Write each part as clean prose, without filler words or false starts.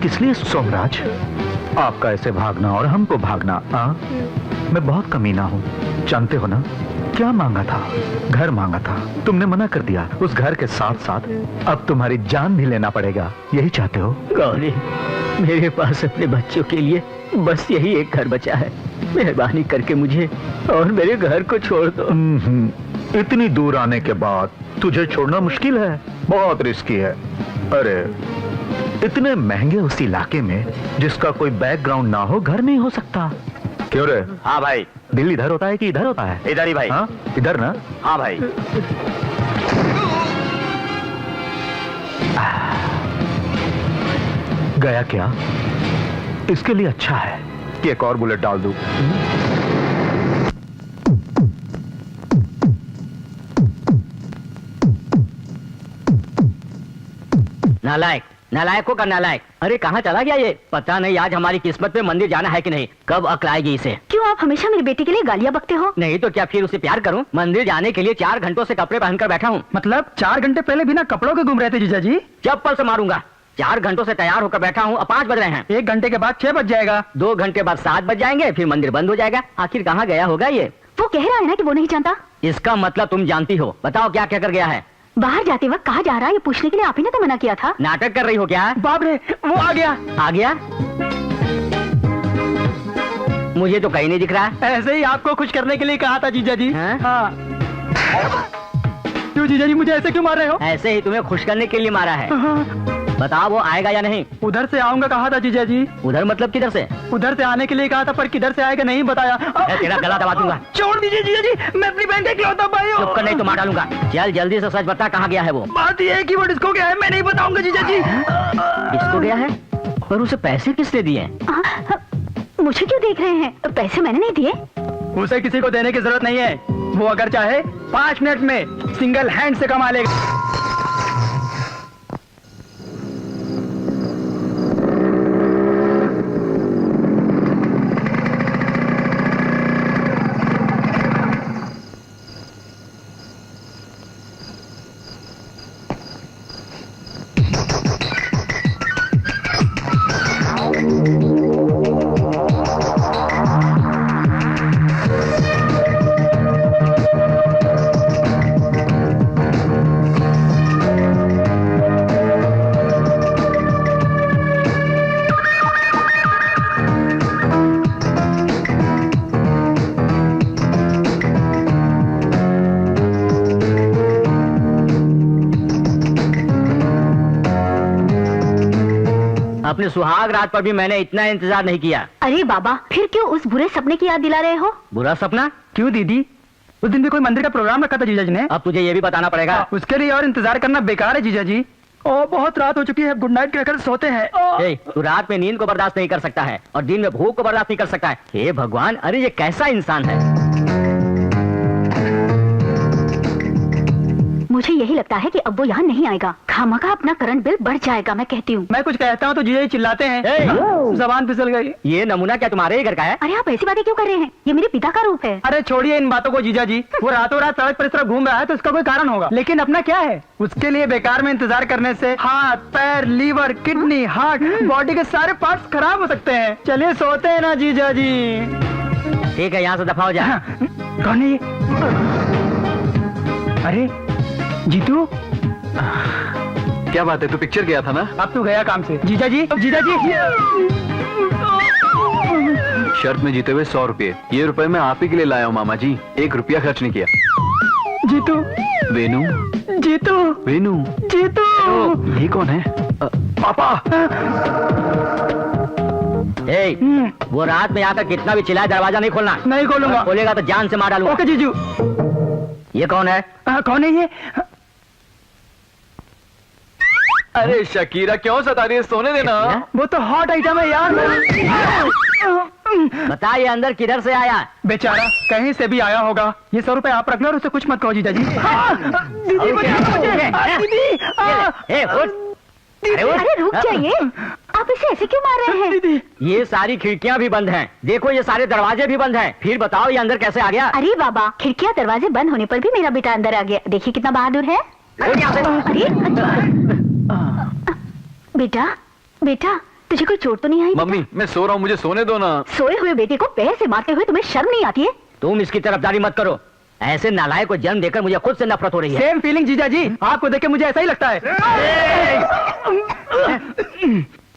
किस लिए सोमराज? आपका ऐसे भागना और हमको भागना। मैं बहुत कमीना हूँ, जानते हो ना? क्या मांगा था? घर मांगा था, तुमने मना कर दिया। उस घर के साथ साथ अब तुम्हारी जान भी लेना पड़ेगा, यही चाहते हो? गौरी, मेरे पास अपने बच्चों के लिए बस यही एक घर बचा है। मेहरबानी करके मुझे और मेरे घर को छोड़ दो। इतनी दूर आने के बाद तुझे छोड़ना मुश्किल है, बहुत रिस्की है। अरे इतने महंगे उस इलाके में जिसका कोई बैकग्राउंड ना हो, घर नहीं हो सकता। क्यों रे? हाँ भाई। दिल इधर होता है कि इधर होता है? इधर ही भाई। हाँ इधर ना? हाँ भाई। गया क्या? इसके लिए अच्छा है कि एक और बुलेट डाल दूं। नालायक, नालायकों का नालायक। अरे कहाँ चला गया ये? पता नहीं आज हमारी किस्मत पे मंदिर जाना है कि नहीं। कब अक्ल आएगी इसे? क्यों आप हमेशा मेरे बेटे के लिए गालियाँ बकते हो? नहीं तो क्या फिर उसे प्यार करूं? मंदिर जाने के लिए 4 घंटों से कपड़े पहनकर बैठा हूँ। मतलब 4 घंटे पहले बिना कपड़ों के घूम रहे थे जीजा जी? चप्पल से मारूंगा। 4 घंटों से तैयार होकर बैठा हूँ, अब 5 बज रहे हैं। 1 घंटे के बाद 6 बज जाएगा। 2 घंटे बाद 7 बज जाएंगे, फिर मंदिर बंद हो जाएगा। आखिर कहाँ गया होगा ये? वो कह रहा है ना कि वो नहीं जानता। इसका मतलब तुम जानती हो। बताओ क्या क्या कर गया है? बाहर जाते वक्त कहाँ जा रहा है ये पूछने के लिए आप ही ने तो मना किया था। नाटक कर रही हो क्या? बाप रे, वो आ गया। आ गया? मुझे तो कहीं नहीं दिख रहा। ऐसे ही आपको खुश करने के लिए कहा था जीजा जी। हाँ। क्यों जीजा जी मुझे ऐसे क्यों मार रहे हो? ऐसे ही तुम्हें खुश करने के लिए मारा है। बताओ वो आएगा या नहीं? उधर से आऊंगा कहा था जीजा जी। उधर मतलब किधर से? उधर से आने के लिए कहा था, पर किधर से आएगा नहीं बताया। तेरा गला दबा दूंगा। छोड़ दीजिए जीजा जी, मैं अपनी बहन का इकलौता भाई हूँ। चुप कर, नहीं तो मार डालूंगा। चल जल्दी से सच बता, कहाँ गया है वो? बात ये है कि वो डिस्को गया है, मैं नहीं बताऊंगा जीजा जी। डिस्को गया है? पर उसे पैसे किसने दिए? मुझे क्यों देख रहे हैं? पैसे मैंने नहीं दिए। उसे किसी को देने की जरूरत नहीं है। वो अगर चाहे 5 मिनट में सिंगल हैंड से कमा लेगा। अपने सुहाग रात पर भी मैंने इतना इंतजार नहीं किया। अरे बाबा, फिर क्यों उस बुरे सपने की याद दिला रहे हो? बुरा सपना? क्यों दीदी, उस दिन भी कोई मंदिर का प्रोग्राम रखा था जीजा जी ने। अब तुझे ये भी बताना पड़ेगा। उसके लिए और इंतजार करना बेकार है जीजा जी। बहुत रात हो चुकी है, गुड नाइट कहकर सोते हैं। तू रात में नींद को बर्दाश्त नहीं कर सकता है और दिन में भूख को बर्दाश्त नहीं कर सकता है। हे भगवान, अरे ये कैसा इंसान है? मुझे यही लगता है कि अब वो यहाँ नहीं आएगा। खामखा अपना करंट बिल बढ़ जाएगा, मैं कहती हूँ। मैं कुछ कहता हूँ तो जीजा जी चिल्लाते हैं। जबान फिसल गई। ये नमूना क्या तुम्हारे ही घर का है? अरे आप ऐसी बातें क्यों कर रहे हैं? ये मेरे पिता का रूप है। अरे छोड़िए इन बातों को जीजा जी। वो रातों रात सड़क पर इस तरह घूम रहा है तो उसका कोई कारण होगा, लेकिन अपना क्या है? उसके लिए बेकार में इंतजार करने से हाथ, पैर, लीवर, किडनी, हार्ट, बॉडी के सारे पार्ट्स खराब हो सकते हैं। चलिए सोते हैं ना जीजा जी। ठीक है, यहाँ से दफा हो जा। कौन है ये? अरे जीतू, क्या बात है, तू पिक्चर गया था ना? अब तू गया काम से। जीजा जी, जीजा जी। शर्त में जीते हुए 100 रुपये। ये रुपए मैं आप ही के लिए लाया हूँ मामा जी, 1 रुपया खर्च नहीं किया। जीतू, वेनू, जीतू, वेनू, जीतू। ये कौन है? पापा। वो रात में आकर कितना भी चिल्लाए, दरवाजा नहीं खोलना। नहीं खोलूंगा। खोलेगा तो जान से मार डालूंगा। ओके जीजू। ये कौन है? कौन है ये? अरे शकीरा क्यों सता रही है, सोने देना। वो तो हॉट आइटम है यार। बता ये अंदर किधर से आया? बेचारा कहीं से भी आया होगा। ये 100 रुपए आप रख लो और उसे कुछ मत कहो जीजा जी। दीदी और क्या? दीदी ए, उठ। अरे रुक जाइए, आप इसे ऐसे क्यों मार रहे हैं? दीदी ये सारी खिड़कियां भी बंद हैं। देखो ये सारे दरवाजे भी बंद हैं। फिर बताओ ये अंदर कैसे आ गया? अरे बाबा, खिड़कियां दरवाजे बंद होने पर भी मेरा बेटा अंदर आ गया। देखिए कितना बहादुर है। उठ यहाँ से। अरे बेटा बेटा, तुझे कोई चोट तो नहीं आई? मम्मी मैं सो रहा हूँ, मुझे सोने दो ना। सोए हुए बेटे को पैर से मारते हुए तुम्हें शर्म नहीं आती है? तुम इसकी तरफदारी मत करो। ऐसे नालायक को जन्म देकर मुझे खुद से नफरत हो रही है। सेम फीलिंग जीजा जी, आपको देख के मुझे ऐसा ही लगता है।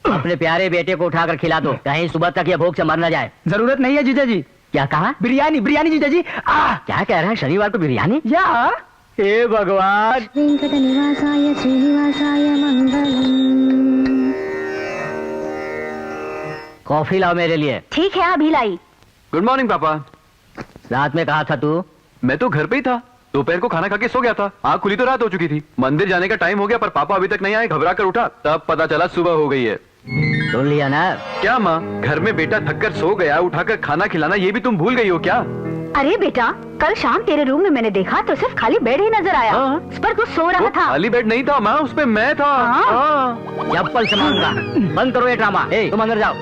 अपने प्यारे बेटे को उठाकर खिला दो, कहीं सुबह तक ये भूख से मर न जाए। जरूरत नहीं है जीजा जी। क्या कहा? बिरयानी बिरयानी जीजा जी। क्या कह रहा है? शनिवार को बिरयानी? या हे भगवान। वेंकटनिवासाय श्रीनिवासाय मंगलम्। कॉफी लाओ मेरे लिए। ठीक है, अभी लाई। गुड मॉर्निंग पापा। रात में कहा था तू? मैं तो घर पे ही था, दोपहर को खाना खा के सो गया था। आँख खुली तो रात हो चुकी थी। मंदिर जाने का टाइम हो गया पर पापा अभी तक नहीं आए। घबरा कर उठा तब पता चला सुबह हो गई है। सुन लिया ना? क्या माँ, घर में बेटा थककर सो गया, उठाकर खाना खिलाना ये भी तुम भूल गई हो क्या? अरे बेटा, कल शाम तेरे रूम में मैंने देखा तो सिर्फ खाली बेड ही नजर आया। हाँ। उस पर तू सो रहा वो था। खाली बेड नहीं था माँ, उस पे मैं था। हाँ। हाँ। चप्पल से मारूंगा। बंद करो ये ड्रामा। तुम अंदर जाओ।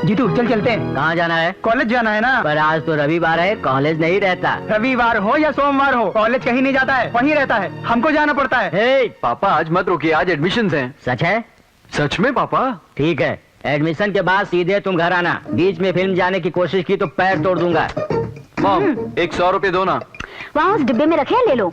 जीतू चल चलते हैं, कहाँ जाना है? कॉलेज जाना है ना। पर आज तो रविवार है, कॉलेज नहीं रहता। रविवार हो या सोमवार हो, कॉलेज कहीं नहीं जाता है, वहीं रहता है। हमको जाना पड़ता है। हे, पापा आज मत रोकिए, आज एडमिशंस हैं। सच है? सच में पापा? ठीक है, एडमिशन के बाद सीधे तुम घर आना। बीच में फिल्म जाने की कोशिश की तो पैर तोड़ दूंगा। मॉम 100 रुपए दो ना। वहाँ उस डिब्बे में रखे हैं, ले लो।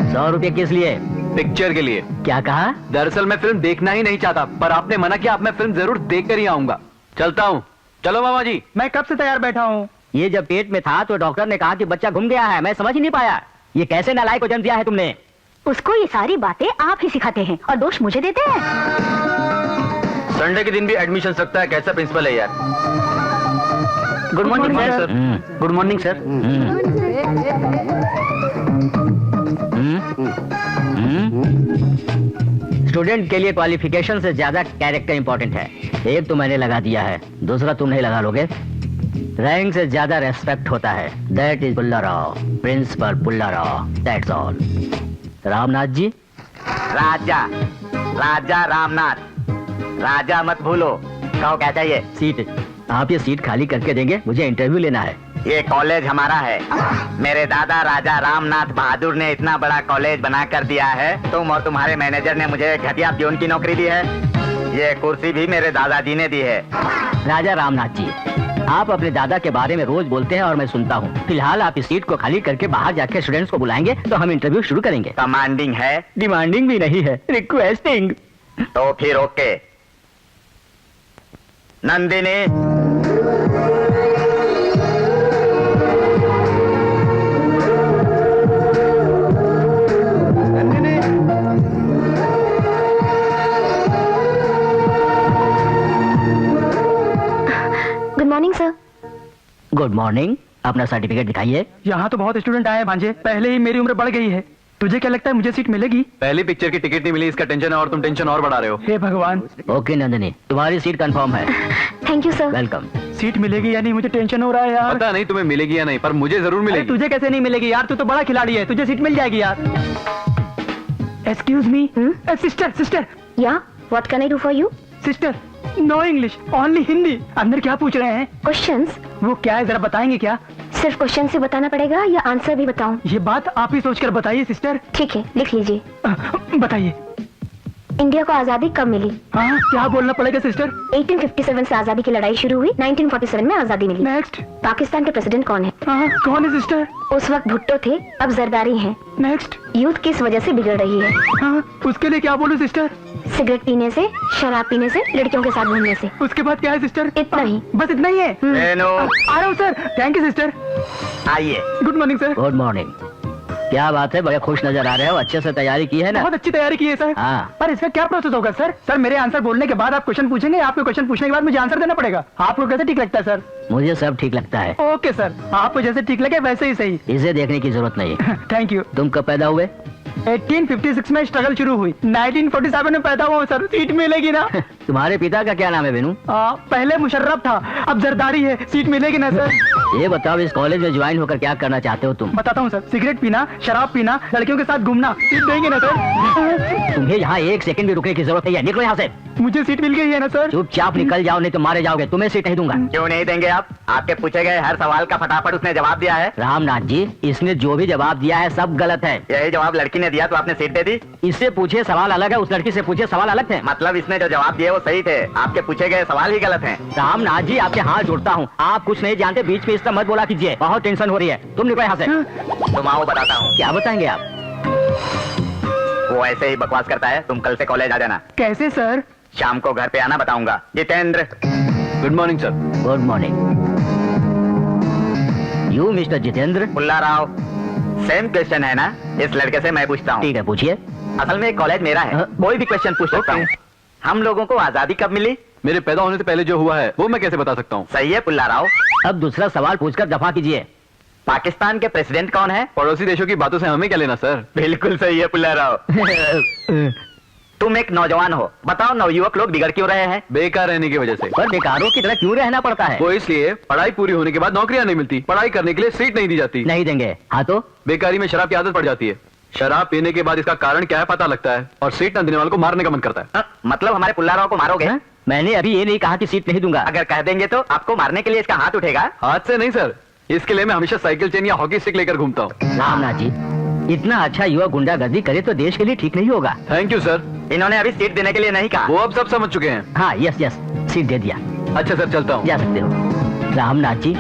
100 रुपये किस लिए? पिक्चर के लिए। क्या कहा? दरअसल मैं फिल्म देखना ही नहीं चाहता, पर आपने मना किया, अब मैं फिल्म जरूर देख कर ही आऊंगा। चलता हूँ। चलो मामा जी। मैं कब से तैयार बैठा हूँ। ये जब पेट में था तो डॉक्टर ने कहा कि बच्चा घूम गया है। मैं समझ ही नहीं पाया। ये कैसे नालायक को जन्म दिया है तुमने? उसको ये सारी बातें आप ही सिखाते हैं और दोष मुझे देते हैं। संडे के दिन भी एडमिशन सकता है, कैसा प्रिंसिपल है यार। Good morning sir. Good morning sir. Student के लिए क्वालिफिकेशन से ज्यादा कैरेक्टर इंपॉर्टेंट है। एक तो मैंने लगा दिया है, दूसरा तुम नहीं लगा लोगे। रैंक से ज्यादा रेस्पेक्ट होता है। That is Pullarao, principal Pullarao, that's all. Ramnath ji. Raja Raja Ramnath, Raja मत भूलो। कहो क्या चाहिए? सीट। आप ये सीट खाली करके देंगे, मुझे इंटरव्यू लेना है। ये कॉलेज हमारा है। मेरे दादा राजा रामनाथ बहादुर ने इतना बड़ा कॉलेज बना कर दिया है। तुम और तुम्हारे मैनेजर ने मुझे घटिया प्यून की नौकरी दी है। ये कुर्सी भी मेरे दादाजी ने दी है। राजा रामनाथ जी, आप अपने दादा के बारे में रोज बोलते हैं और मैं सुनता हूँ। फिलहाल आप इस सीट को खाली करके बाहर जाके स्टूडेंट्स को बुलाएंगे तो हम इंटरव्यू शुरू करेंगे। कमांडिंग है? डिमांडिंग भी नहीं है, रिक्वेस्टिंग। तो फिर okay. Nandini. Good morning sir. Good morning. अपना सर्टिफिकेट दिखाइए। यहाँ तो बहुत स्टूडेंट आए हैं भांजे, पहले ही मेरी उम्र बढ़ गई है। तुझे क्या लगता है मुझे सीट मिलेगी? पहली पिक्चर की टिकट नहीं मिली, इसका टेंशन है और तुम टेंशन और बढ़ा रहे हो। हे भगवान। ओके नंदिनी, तुम्हारी सीट कंफर्म है। Thank you sir. Welcome. Seat मिलेगी या नहीं मुझे टेंशन हो रहा है यार। पता नहीं तुम्हें मिलेगी या नहीं, पर मुझे जरूर अरे मिलेगी। तुझे कैसे नहीं मिलेगी यार, तू तो बड़ा खिलाड़ी है, तुझे सीट मिल जाएगी यार। Excuse me. सिस्टर सिस्टर या what can I do for you? Sister, no English, only Hindi. अंदर क्या पूछ रहे हैं? क्वेश्चंस? वो क्या है जरा बताएंगे क्या? सिर्फ क्वेश्चन से बताना पड़ेगा या आंसर भी बताऊं? ये बात आप ही सोचकर बताइए सिस्टर। ठीक है, लिख लीजिए। बताइए। इंडिया को आजादी कब मिली? हाँ क्या बोलना पड़ेगा सिस्टर? 1857 से आजादी की लड़ाई शुरू हुई, 1947 में आजादी मिली। नेक्स्ट। पाकिस्तान के प्रेसिडेंट कौन है? हाँ कौन है सिस्टर? उस वक्त भुट्टो थे, अब जरदारी हैं। नेक्स्ट। यूथ किस वजह से बिगड़ रही है? हाँ उसके लिए क्या बोलूं सिस्टर? सिगरेट पीने से, शराब पीने से, लड़कियों के साथ घूमने से। उसके बाद क्या है सिस्टर? इतना ही। बस इतना ही है? रेनो। आ रहा हूँ सर। Thank you sister. आइए। Good morning sir. Good morning. क्या बात है, बड़े खुश नजर आ रहे हो। अच्छे से तैयारी की है ना? बहुत अच्छी तैयारी की है सर। हाँ। पर इसका क्या प्रोसेस होगा सर? सर मेरे आंसर बोलने के बाद आप क्वेश्चन पूछेंगे, आपके क्वेश्चन पूछने के बाद मुझे आंसर देना पड़ेगा। आपको कैसे ठीक लगता है सर? मुझे सब ठीक लगता है। ओके सर, आपको जैसे ठीक लगे वैसे ही सही। इसे देखने की जरूरत नहीं। Thank you. तुम कब पैदा हुए? 1856 में स्ट्रगल शुरू हुई, 1947 में पैदा हुआ सर। सीट मिलेगी ना? तुम्हारे पिता का क्या नाम है बेनू? पहले मुशर्रफ था, अब जरदारी है। सीट मिलेगी ना सर? ये बताओ, इस कॉलेज में ज्वाइन होकर क्या करना चाहते हो तुम? बताता हूँ सर, सिगरेट पीना, शराब पीना, लड़कियों के साथ घूमना। सीट देंगे ना सर? तुम्हें यहाँ एक सेकंड भी रुकने की जरूरत नहीं है। निकलो यहाँ से। मुझे सीट मिल गई है ना सर? चुपचाप निकल जाओ, नहीं तो मारे जाओगे। तुम्हें सीट नहीं दूंगा। क्यों नहीं देंगे आप? आपके पूछे गए हर सवाल का फटाफट उसने जवाब दिया है। रामनाथ जी, इसने जो भी जवाब दिया है सब गलत है। यही जवाब लड़की ने दिया तो आपने सीट दे दी? इससे पूछे सवाल अलग है, उस लड़की से पूछे सवाल अलग थे। मतलब इसने जो जवाब दिए वो सही थे, आपके पूछे गए सवाल ही गलत हैं। रामनाथ जी, आपके हाथ जोड़ता हूँ, आप कुछ नहीं जानते, बीच में इसका मत बोला कीजिए। बहुत टेंशन हो रही है। तुम निकलो यहाँ से। तुम आओ बताता हूँ। क्या बताएंगे आप? वो ऐसे ही बकवास करता है। तुम कल से कॉलेज आ जाना। कैसे सर? शाम को घर पे आना, बताऊंगा। Jitendra. Good morning sir. Good morning. You mister Jitendra? Pulla Rao, same question है ना? इस लड़के से मैं पूछता हूँ। ठीक है, पूछिए। असल में कॉलेज मेरा है, कोई भी क्वेश्चन पूछ सकता हूँ। हम लोगों को आजादी कब मिली? मेरे पैदा होने से पहले जो हुआ है वो मैं कैसे बता सकता हूँ? सही है पुल्ला राव। अब दूसरा सवाल पूछकर दफा कीजिए। पाकिस्तान के प्रेसिडेंट कौन है? पड़ोसी देशों की बातों से हमें क्या लेना सर? बिल्कुल सही है पुल्ला राव। तुम एक नौजवान हो, बताओ नवयुवक लोग बिगड़ क्यों रहे हैं? बेकार रहने की वजह से। पर बेकारों की तरह क्यों रहना पड़ता है? वो इसलिए पढ़ाई पूरी होने के बाद नौकरियां नहीं मिलती, पढ़ाई करने के लिए सीट नहीं दी जाती। नहीं देंगे। हाँ तो? बेकारी में शराब की आदत पड़ जाती है। शराब पीने के बाद इसका कारण क्या है पता लगता है, और सीट न देने वाले को मारने का मन करता है। मतलब हमारे पुल्ला राव को मारोगे? हाँ? मैंने अभी ये नहीं कहा कि सीट नहीं दूंगा। अगर कह देंगे तो आपको मारने के लिए इसका हाथ उठेगा? हाथ से नहीं सर, इसके लिए मैं हमेशा साइकिल चेन या हॉकी स्टिक लेकर घूमता हूँ। रामनाथ जी, इतना अच्छा युवा गुंडागर्दी करे तो देश के लिए ठीक नहीं होगा। Thank you sir. इन्होंने अभी सीट देने के लिए नहीं कहा। वो अब सब समझ चुके हैं। हाँ, यस यस, सीट दे दिया। अच्छा सर, चलता हूँ। जा सकते हो। रामनाथ जी,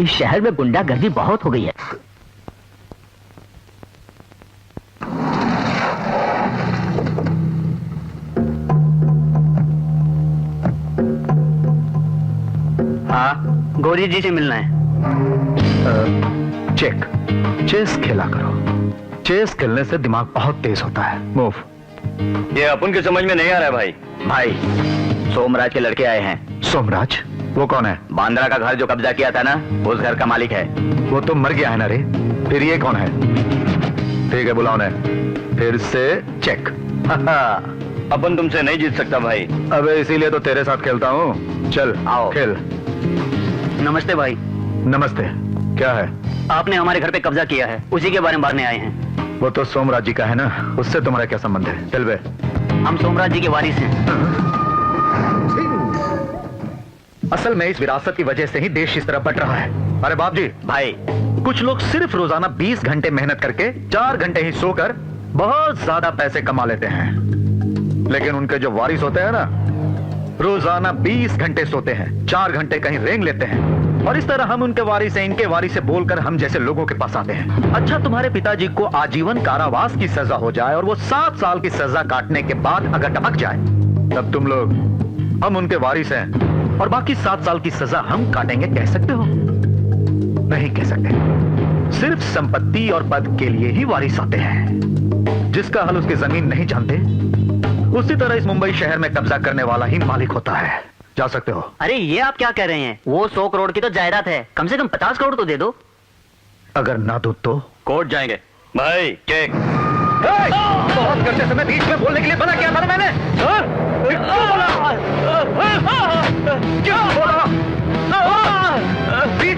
इस शहर में गुंडागर्दी बहुत हो गई है। हाँ, गौरी जी से मिलना है। चेक। चेस खेला करो। चेस खेलने से दिमाग बहुत तेज होता है। मूव। ये अपन के समझ में नहीं आ रहा है भाई। भाई, सोमराज के लड़के आए हैं। सोमराज? वो कौन है? बांद्रा का घर जो कब्जा किया था ना, उस घर का मालिक है। वो तो मर गया है ना रे। फिर ये कौन है? ठीक है, बुलाओ ने। फिर से चेक। अपन तुमसे नहीं जीत सकता भाई। अबे इसीलिए तो तेरे साथ खेलता हूँ। चल आओ। खेल। नमस्ते भाई। नमस्ते। क्या है? आपने हमारे घर पे कब्जा किया है, उसी के बारे में बांटने आए हैं। वो तो सोमराज जी का है ना, उससे तुम्हारा क्या संबंध है? चल बे। हम सोमराज जी के वारिस हैं। असल में इस विरासत की वजह से ही देश इस तरह बट रहा है। अरे बाप जी। भाई, कुछ लोग सिर्फ रोजाना 20 घंटे मेहनत करके 4 घंटे ही सोकर बहुत ज्यादा पैसे कमा लेते हैं, लेकिन उनके जो वारिस होते हैं ना, रोजाना 20 घंटे सोते हैं, 4 घंटे कहीं रेंग लेते हैं, और इस तरह हम उनके वारिस से, इनके वारिस से बोलकर हम जैसे लोगों के पास आते हैं। अच्छा, तुम्हारे पिताजी को आजीवन कारावास की सजा हो जाए और वो 7 साल की सजा काटने के बाद अगर टपक जाए, तब तुम लोग, हम उनके वारिस हैं और बाकी 7 साल की सजा हम काटेंगे, कह सकते हो? नहीं कह सकते। सिर्फ संपत्ति और पद के लिए ही वारिस होते हैं। जिसका हल उसकी जमीन नहीं जानते, उसी तरह इस मुंबई शहर में कब्जा करने वाला ही मालिक होता है। जा सकते हो। अरे ये आप क्या कह रहे हैं? वो 100 करोड़ की तो जायदाद है, कम से कम 50 करोड़ तो दे दो। अगर ना दो तो कोर्ट जाएंगे। भाई, चेक। बहुत करते समय बीच में बोलने के लिए मना किया था ना मैंने। बीच में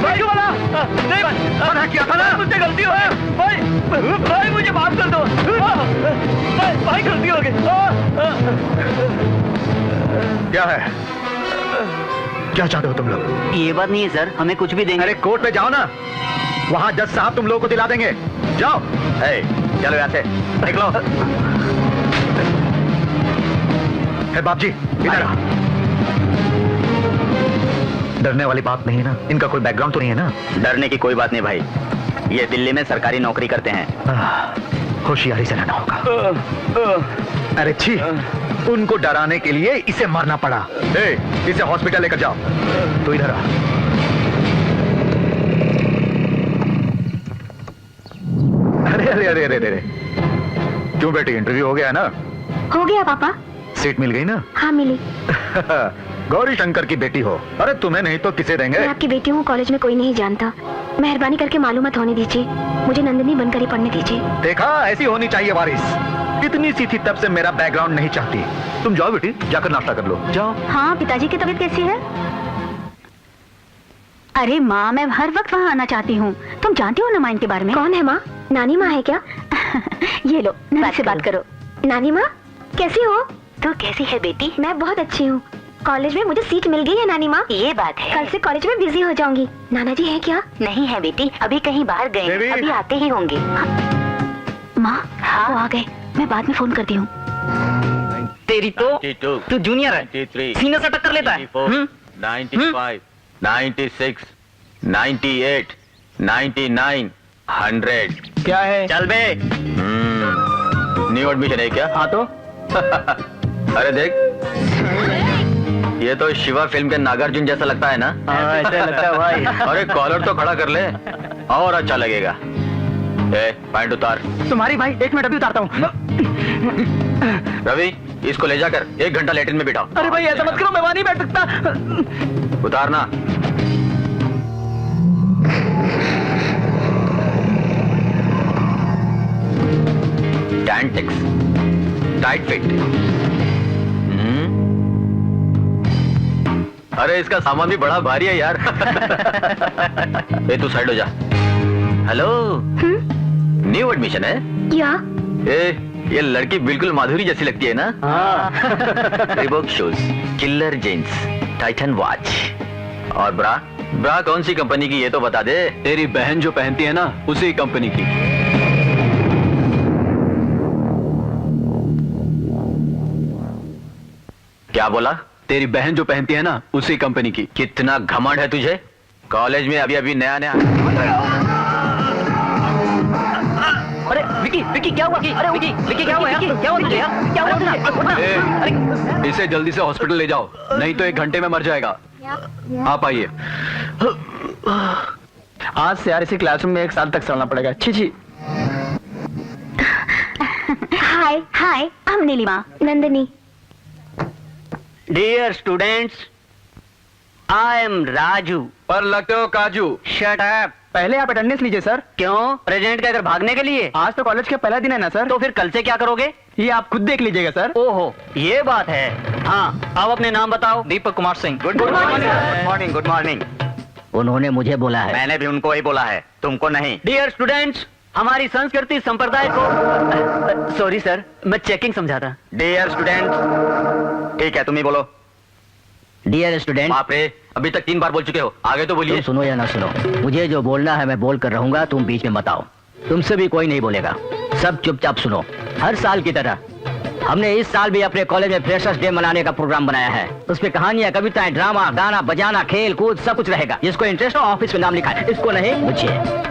क्यों बोला? नहीं, मना किया था ना। मुझसे गलती हो गई भाई। भाई मुझे माफ कर दो। भाई गलती हो गई। क्या है? क्या चाहते हो तुम लोग? ये बात नहीं है सर, हमें कुछ भी देंगे। अरे कोर्ट में जाओ ना, वहां जज साहब तुम लोगों को दिला देंगे। जाओ। चलो यहाँ से निकलो। बाप जी, इधर आ। डरने वाली बात नहीं है ना? इनका कोई बैकग्राउंड तो नहीं है ना? डरने की कोई बात नहीं भाई, ये दिल्ली में सरकारी नौकरी करते हैं। होशियारी से रहना होगा। अरे छी, उनको डराने के लिए इसे मारना पड़ा। इसे हॉस्पिटल लेकर जाओ। तो इधर आ। अरे अरे अरे अरे अरे, क्यों बेटी, इंटरव्यू हो गया है ना? हो गया पापा। सीट मिल गई ना? हाँ मिली। गौरी शंकर की बेटी हो। अरे तुम्हें नहीं तो किसे देंगे? मैं आपकी बेटी हूँ, कॉलेज में कोई नहीं जानता। मेहरबानी करके मालूमात होने दीजिए, मुझे नंदिनी बनकर ही पढ़ने दीजिए। देखा, ऐसी होनी चाहिए वारिस। इतनी सी थी तब से मेरा बैकग्राउंड नहीं चाहती। तुम जाओ बेटी, जाकर नाश्ता कर लो, जाओ। हाँ, पिताजी की तबीयत कैसी है? अरे माँ, मैं हर वक्त वहाँ आना चाहती हूँ। तुम जानती हो ना माँ इनके बारे में? कौन है माँ? नानी माँ है क्या? ये लो, नानी से बात करो। नानी माँ, कैसी हो? तू कैसी है बेटी? मैं बहुत अच्छी हूँ। कॉलेज में मुझे सीट मिल गई है नानी माँ। ये बात है। कल से कॉलेज में बिजी हो जाऊंगी। नाना जी है क्या? नहीं है बेटी, अभी कहीं बाहर गए, अभी आते ही होंगे। माँ, हाँ वो आ गए, मैं बाद में फोन करती हूँ। तेरी तो तू जूनियर है, सीने से टक्कर लेता है। 95, 96, 98, 99, 100। क्या है? चल बे। न्यू एडमिशन है क्या? हाँ तो अरे देख, ये तो शिवा फिल्म के नागार्जुन जैसा लगता है ना? हाँ, ऐसा लगता है भाई। अरे कॉलर तो खड़ा कर ले, और अच्छा लगेगा। ए, पैंट उतार। तुम्हारी भाई, एक मिनट अभी उतारता हूँ। रवि, इसको ले जाकर 1 घंटा लेटिन में बिठाओ। अरे भाई ऐसा मत करो, मैं वहाँ नहीं बैठ सकता। उतारना। टैंटिक्स, टाइट फिट। अरे इसका सामान भी बड़ा भारी है यार। ए तू साइड हो जा। हेलो, न्यू एडमिशन है? या ये लड़की बिल्कुल माधुरी जैसी लगती है ना? Reebok shoes, killer jeans, Titan watch, और ब्रा ब्रा कौन सी कंपनी की ये तो बता दे। तेरी बहन जो पहनती है ना, उसी कंपनी की। क्या बोला? तेरी बहन जो पहनती है ना, उसी कंपनी की। कितना घमंड है तुझे? कॉलेज में अभी अभी नया नया। अरे विकी, विकी क्या हुआ? अरे विकी, विकी क्या हुआ यार? क्या हुआ तुझे यार? क्या हुआ तुझे? ए, अरे इसे जल्दी से हॉस्पिटल ले जाओ, नहीं तो 1 घंटे में मर जाएगा। आप आइए। आज से यार इसी क्लासरूम में 1 साल तक चलना पड़ेगा। छी छी। हाय हाय, हम Nilima, Nandini. Dear students, I am Raju. पर लगते हो काजू। Shut up. पहले आप अटेंडेंस लीजिए सर। क्यों? प्रेजेंट का इधर भागने के लिए? आज तो कॉलेज का पहला दिन है ना सर। तो फिर कल से क्या करोगे? ये आप खुद देख लीजिएगा सर। ओहो, ये बात है। हाँ, अब अपने नाम बताओ। Deepak Kumar Singh. Good morning, good morning. उन्होंने मुझे बोला है। मैंने भी उनको ही बोला है, तुमको नहीं। डियर स्टूडेंट्स, हमारी संस्कृति संप्रदाय को। सॉरी सर, मैं चेकिंग समझा था। Dear student. ठीक है, तुम ही बोलो। Dear student. बाप रे, अभी तक 3 बार बोल चुके हो, आगे तो तुम बोलिए। सुनो या ना सुनो, मुझे जो बोलना है मैं बोल कर रहूंगा, तुम बीच में मत आओ। तुमसे भी कोई नहीं बोलेगा, सब चुपचाप सुनो। हर साल की तरह हमने इस साल भी अपने कॉलेज में फ्रेशर्स डे मनाने का प्रोग्राम बनाया है। उसमें कहानियां, कविताएं, ड्रामा, गाना, बजाना, खेल कूद सब कुछ रहेगा। जिसको इंटरेस्ट हो ऑफिस में नाम लिखा है, इसको नहीं मुझे।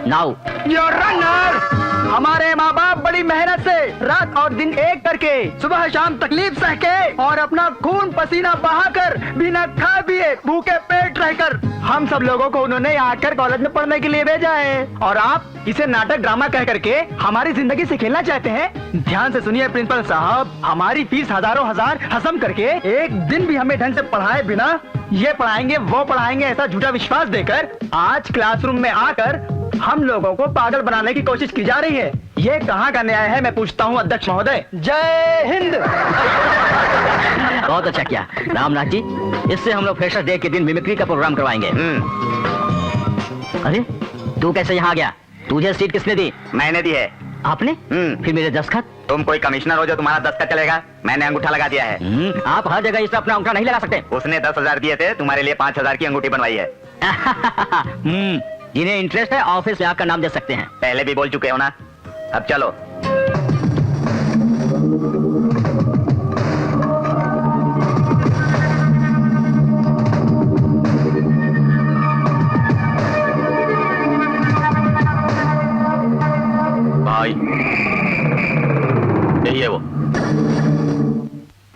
Now your runner. हमारे माँ बाप बड़ी मेहनत से रात और दिन एक करके, सुबह शाम तकलीफ सह के और अपना खून पसीना बहाकर, बिना खा पिए भूखे पेट रहकर हम सब लोगों को उन्होंने आकर कॉलेज में पढ़ने के लिए भेजा है। और आप इसे नाटक ड्रामा कह करके हमारी जिंदगी से खेलना चाहते हैं? ध्यान से सुनिए प्रिंसिपल साहब, हमारी फीस हजारों हजार हसम करके एक दिन भी हमें ढंग से पढ़ाए बिना ये पढ़ाएंगे वो पढ़ाएंगे ऐसा झूठा विश्वास देकर आज क्लासरूम में आकर हम लोगों को पागल बनाने की कोशिश की जा रही है। ये कहाँ का न्याय है, मैं पूछता हूँ अध्यक्ष महोदय। जय हिंद। बहुत अच्छा किया रामनाथ जी, इससे हम लोग फ्रेशर्स डे के दिन मिमिक्री का प्रोग्राम करवाएंगे। अरे तू कैसे यहाँ आ गया? तुझे सीट किसने दी? मैंने दी है। आपने? फिर मेरे दस्तखत? तुम कोई कमिश्नर हो जो तुम्हारा दस्तखत चलेगा? मैंने अंगूठा लगा दिया है। आप हर जगह इस पर अपना अंगूठा नहीं लगा सकते। उसने 10,000 दिए थे, तुम्हारे लिए 5,000 की अंगूठी बनवाई है। जिन्हें इंटरेस्ट है ऑफिस में आपका नाम दे सकते हैं। पहले भी बोल चुके हो ना, अब चलो। भाई यही है वो।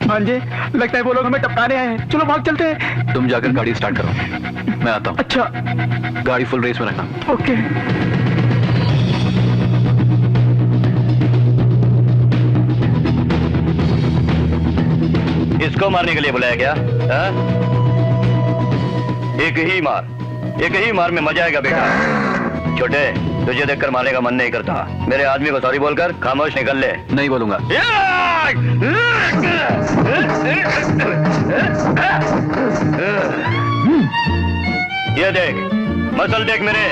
हाँ जी, लगता है वो लोग हमें टपकाने आए हैं। चलो भाग चलते हैं। तुम जाकर गाड़ी स्टार्ट करो, मैं आता हूँ। अच्छा, गाड़ी फुल रेस में रखना। ओके। इसको मारने के लिए बुलाया क्या? हाँ? एक ही मार में मजा आएगा बेटा। छोटे, तुझे देखकर मारने का मन नहीं करता। मेरे आदमी को सॉरी बोलकर खामोश निकल ले। नहीं बोलूंगा। ये देख, मसल देख मेरे।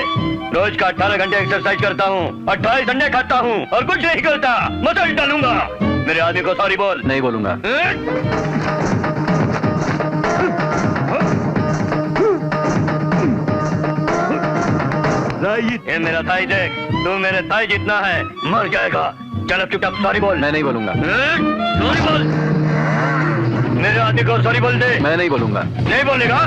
रोज का 18 घंटे एक्सरसाइज करता हूँ, 28 अंडे खाता हूँ और कुछ नहीं करता। मसल डालूंगा। मेरे आदमी को सॉरी बोल। नहीं बोलूंगा। ये मेरा ताई देख, तू मेरे ताई जितना है, मर जाएगा। चल अब चुपचाप सॉरी बोल। मैं नहीं बोलूंगा। सॉरी बोल। मेरे आदमी को सॉरी बोल दे। मैं नहीं बोलूंगा। नहीं बोलेगा?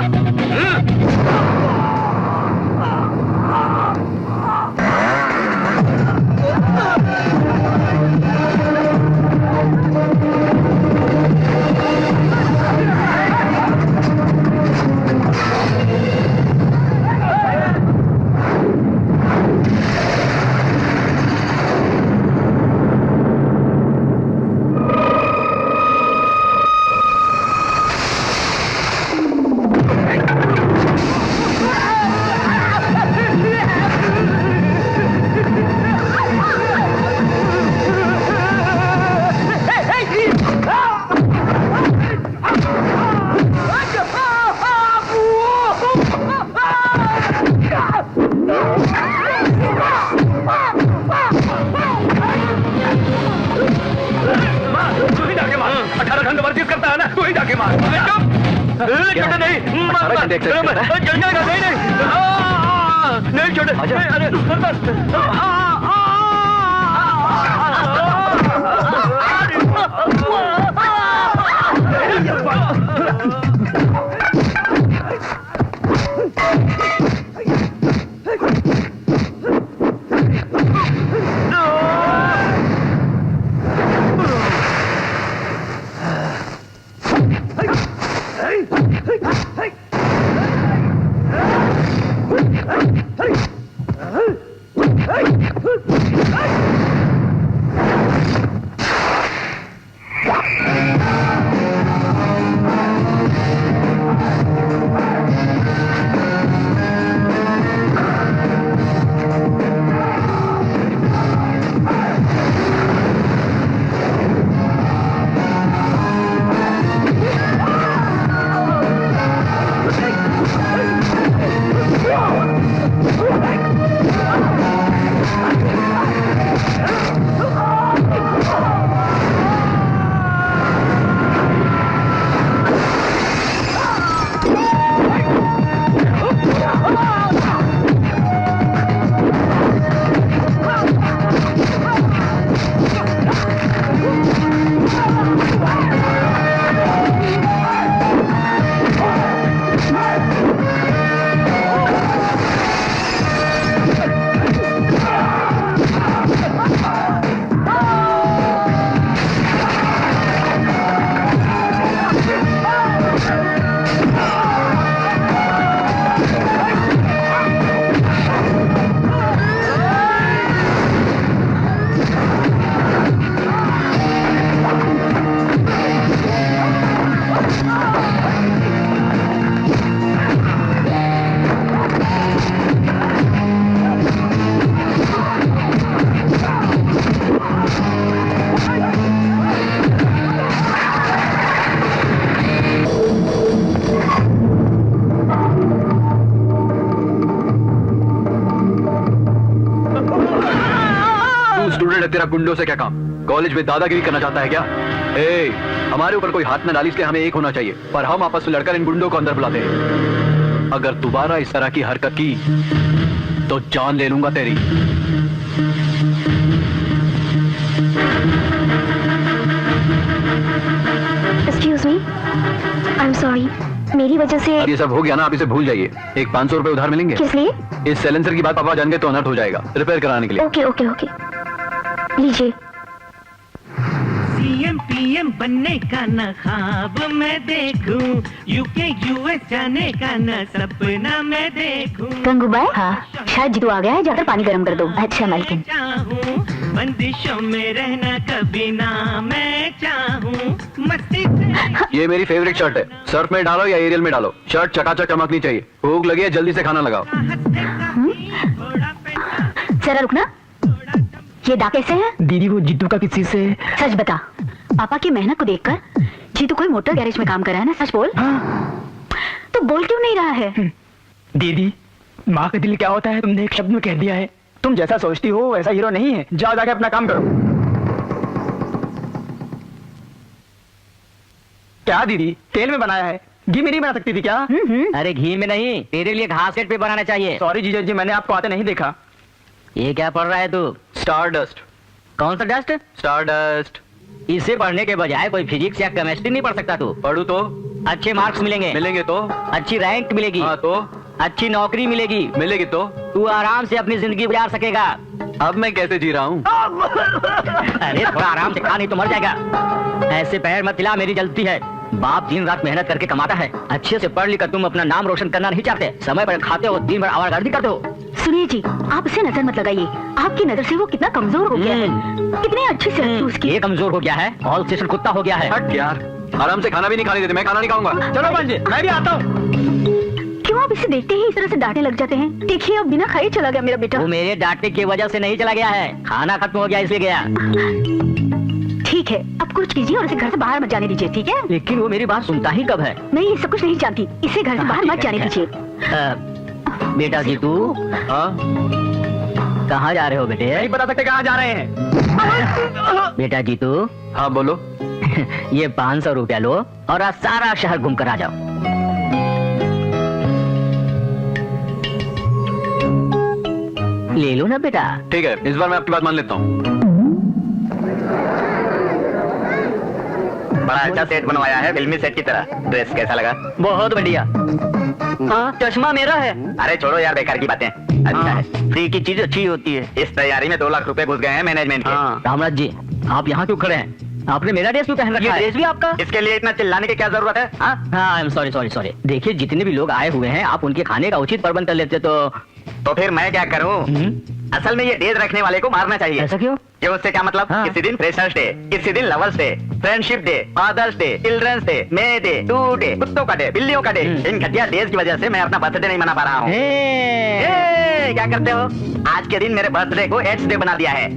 तेरा गुंडों से क्या काम? कॉलेज में दादागिरी करना चाहता है क्या? हमारे ऊपर कोई हाथ न डाली, इसलिए हमें एक होना चाहिए, पर हम आपस में लड़कर इन गुंडों को अंदर बुलाते हैं। अगर दोबारा इस तरह की हरकत की तो जान ले लूंगा तेरी। Excuse me, I am sorry, मेरी वजह से ये सब हो गया ना, आप इसे भूल जाइए। एक 500 रुपए उधार मिलेंगे। किस लिए? इस साइलेंसर की बात पापा जान गए तो अनर्थ हो जाएगा, रिपेयर कराने के लिए। ओके ओके ओके, लीजिए। सीएम पीएम बनने का न ख्वाब मैं देखूं, यूके यूएस जाने का न सपना मैं देखूं। गंगूबाई, हाँ शायद जीतू आ गया है, जाकर पानी गर्म कर दो। अच्छा मालकिन। चाहूं बंदिशों में रहना कभी ना मैं चाहूं, मस्ती से। ये मेरी फेवरेट शर्ट है, सर्फ में डालो या एरियल में डालो, शर्ट चकाचक चमकनी चाहिए। भूख लगी है, जल्दी से खाना लगाओ। जरा रुकना, ये दाग कैसे है? दीदी वो जीतू का किसी से। सच बता, पापा की मेहनत को देखकर जीतू कोई मोटर गैरेज में काम कर रहा है ना? सच बोल। हाँ। तो बोल क्यों नहीं रहा है? दीदी माँ का दिल क्या होता है तुमने एक शब्द में कह दिया है। तुम जैसा सोचती हो वैसा हीरो नहीं है। जाओ जाके अपना काम करो। क्या दीदी तेल में बनाया है, घी में नहीं बना सकती थी क्या? अरे घी में नहीं, तेरे लिए घास सेट पे बनाना चाहिए। सॉरी जीजा जी, मैंने आपको आते नहीं देखा। ये क्या पढ़ रहा है तू? Star dust. कौन सा डस्ट? Star dust. इसे पढ़ने के बजाय कोई फिजिक्स या केमिस्ट्री नहीं पढ़ सकता तू? पढ़ू तो अच्छे मार्क्स मिलेंगे। मिलेंगे तो? अच्छी रैंक मिलेगी। हाँ तो? अच्छी नौकरी मिलेगी। मिलेगी तो? तू आराम से अपनी जिंदगी गुजार सकेगा। अब मैं कैसे जी रहा हूँ? अरे थोड़ा आराम से खा, नहीं तो मर जाएगा। ऐसे पैर मत हिला, मेरी जलती है। बाप दिन रात मेहनत करके कमाता है, अच्छे से पढ़ लिख कर तुम अपना नाम रोशन करना नहीं चाहते, समय पर खाते हो, दिन भर आवारगर्दी करते हो। सुनिए जी, आप उसे नजर मत लगाइए, आपकी नजर से वो कितना कमजोर हो गया है। कितनी अच्छी सेहत थी उसकी। ये कमजोर हो गया है, ऑल स्टेशन कुत्ता हो गया है। हट यार, आराम से खाना भी नहीं खाने देते, मैं खाना नहीं खाऊंगा। चलो भांजे, मैं भी आता हूँ। क्यों आप इसे देखते ही इस तरह से डांटने लग जाते हैं? देखिए अब बिना खाए चला गया मेरा बेटा। वो मेरे डांटने की वजह से नहीं चला गया है, खाना खत्म हो गया इसलिए गया। ठीक है, अब कुछ कीजिए और इसे घर से बाहर मत जाने दीजिए, ठीक है? लेकिन वो मेरी बात सुनता ही कब है? नहीं, ये सब कुछ नहीं जानती, इसे घर से बाहर मत जाने दीजिए। बेटा जी तू कहाँ जा रहे हो बेटे? नहीं बता सकते कहाँ जा रहे हैं। बेटा जी तू। हाँ बोलो। ये 500 रुपया लो और आज सारा शहर घूम कर आ जाओ। ले लो ना बेटा। ठीक है, इस बार मैं आपकी बात मान लेता हूँ। बड़ा अच्छा सेट बनवाया है, फिल्मी सेट की तरह। ड्रेस कैसा लगा? बहुत बढ़िया। हाँ, चश्मा मेरा है। अरे छोड़ो यार, बेकार की बातें। अच्छा है, फ्री की चीज अच्छी होती है। इस तैयारी में 2 लाख रुपए घुस गए हैं मैनेजमेंट के। रामराज जी, आप यहाँ क्यों खड़े हैं? आपने मेरा ड्रेस क्यों पहन रखा है? ड्रेस भी आपका? इसके लिए इतना चिल्लाने की क्या जरूरत है? हाँ, आई एम सॉरी। देखिए जितने भी लोग आए हुए हैं, आप उनके खाने का उचित प्रबंध कर लेते तो फिर मैं क्या करूं? असल में ये डेज रखने वाले को मारना चाहिए। ऐसा क्यों? ये उससे क्या मतलब? हाँ। किसी दिन फ्रेशर्स डे, किसी दिन lovers day, friendship day, fathers day, children's day, May day, today, कुत्तों का डे, बिल्लियों का डे। इन घटिया डेज की वजह से मैं अपना बर्थडे नहीं मना पा रहा हूँ। क्या करते हो? आज के दिन मेरे बर्थडे को एड्स डे बना दिया है।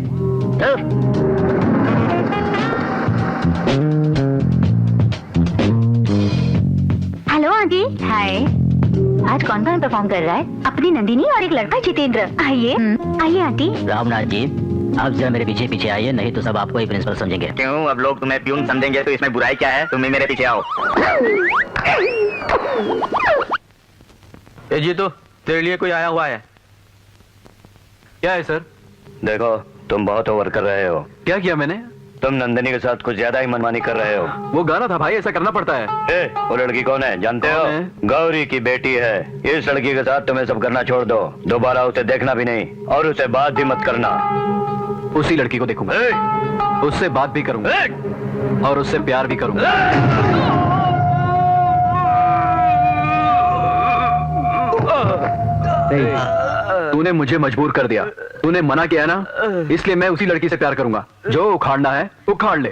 Hello aunty. हाय। आज कौन कौन परफॉर्म कर रहा है? अपनी नंदिनी और एक लड़का जितेंद्र। आइए आइए आंटी। रामनाथ जी, आप जरा मेरे पीछे पीछे आइए, नहीं तो सब आपको ही प्रिंसिपल समझेंगे। क्यों? अब लोग तुम्हें प्यून समझेंगे तो इसमें बुराई क्या है? तुम ही मेरे पीछे आओ। ये जीतू, तेरे लिए कोई आया हुआ है। क्या है सर? देखो तुम बहुत ओवर कर रहे हो। क्या किया मैंने? तुम नंदिनी के साथ कुछ ज्यादा ही मनमानी कर रहे हो। वो गाना था भाई, ऐसा करना पड़ता है। वो लड़की कौन है जानते हो? गौरी की बेटी है। इस लड़की के साथ तुम्हें सब करना छोड़ दो, दोबारा उसे देखना भी नहीं और उसे बात भी मत करना। उसी लड़की को देखूंगा, उससे बात भी करूंगा और उससे प्यार भी करूंगा। तूने मुझे मजबूर कर दिया, तूने मना किया ना, इसलिए मैं उसी लड़की से प्यार करूंगा। जो उखाड़ना है उखाड़ ले।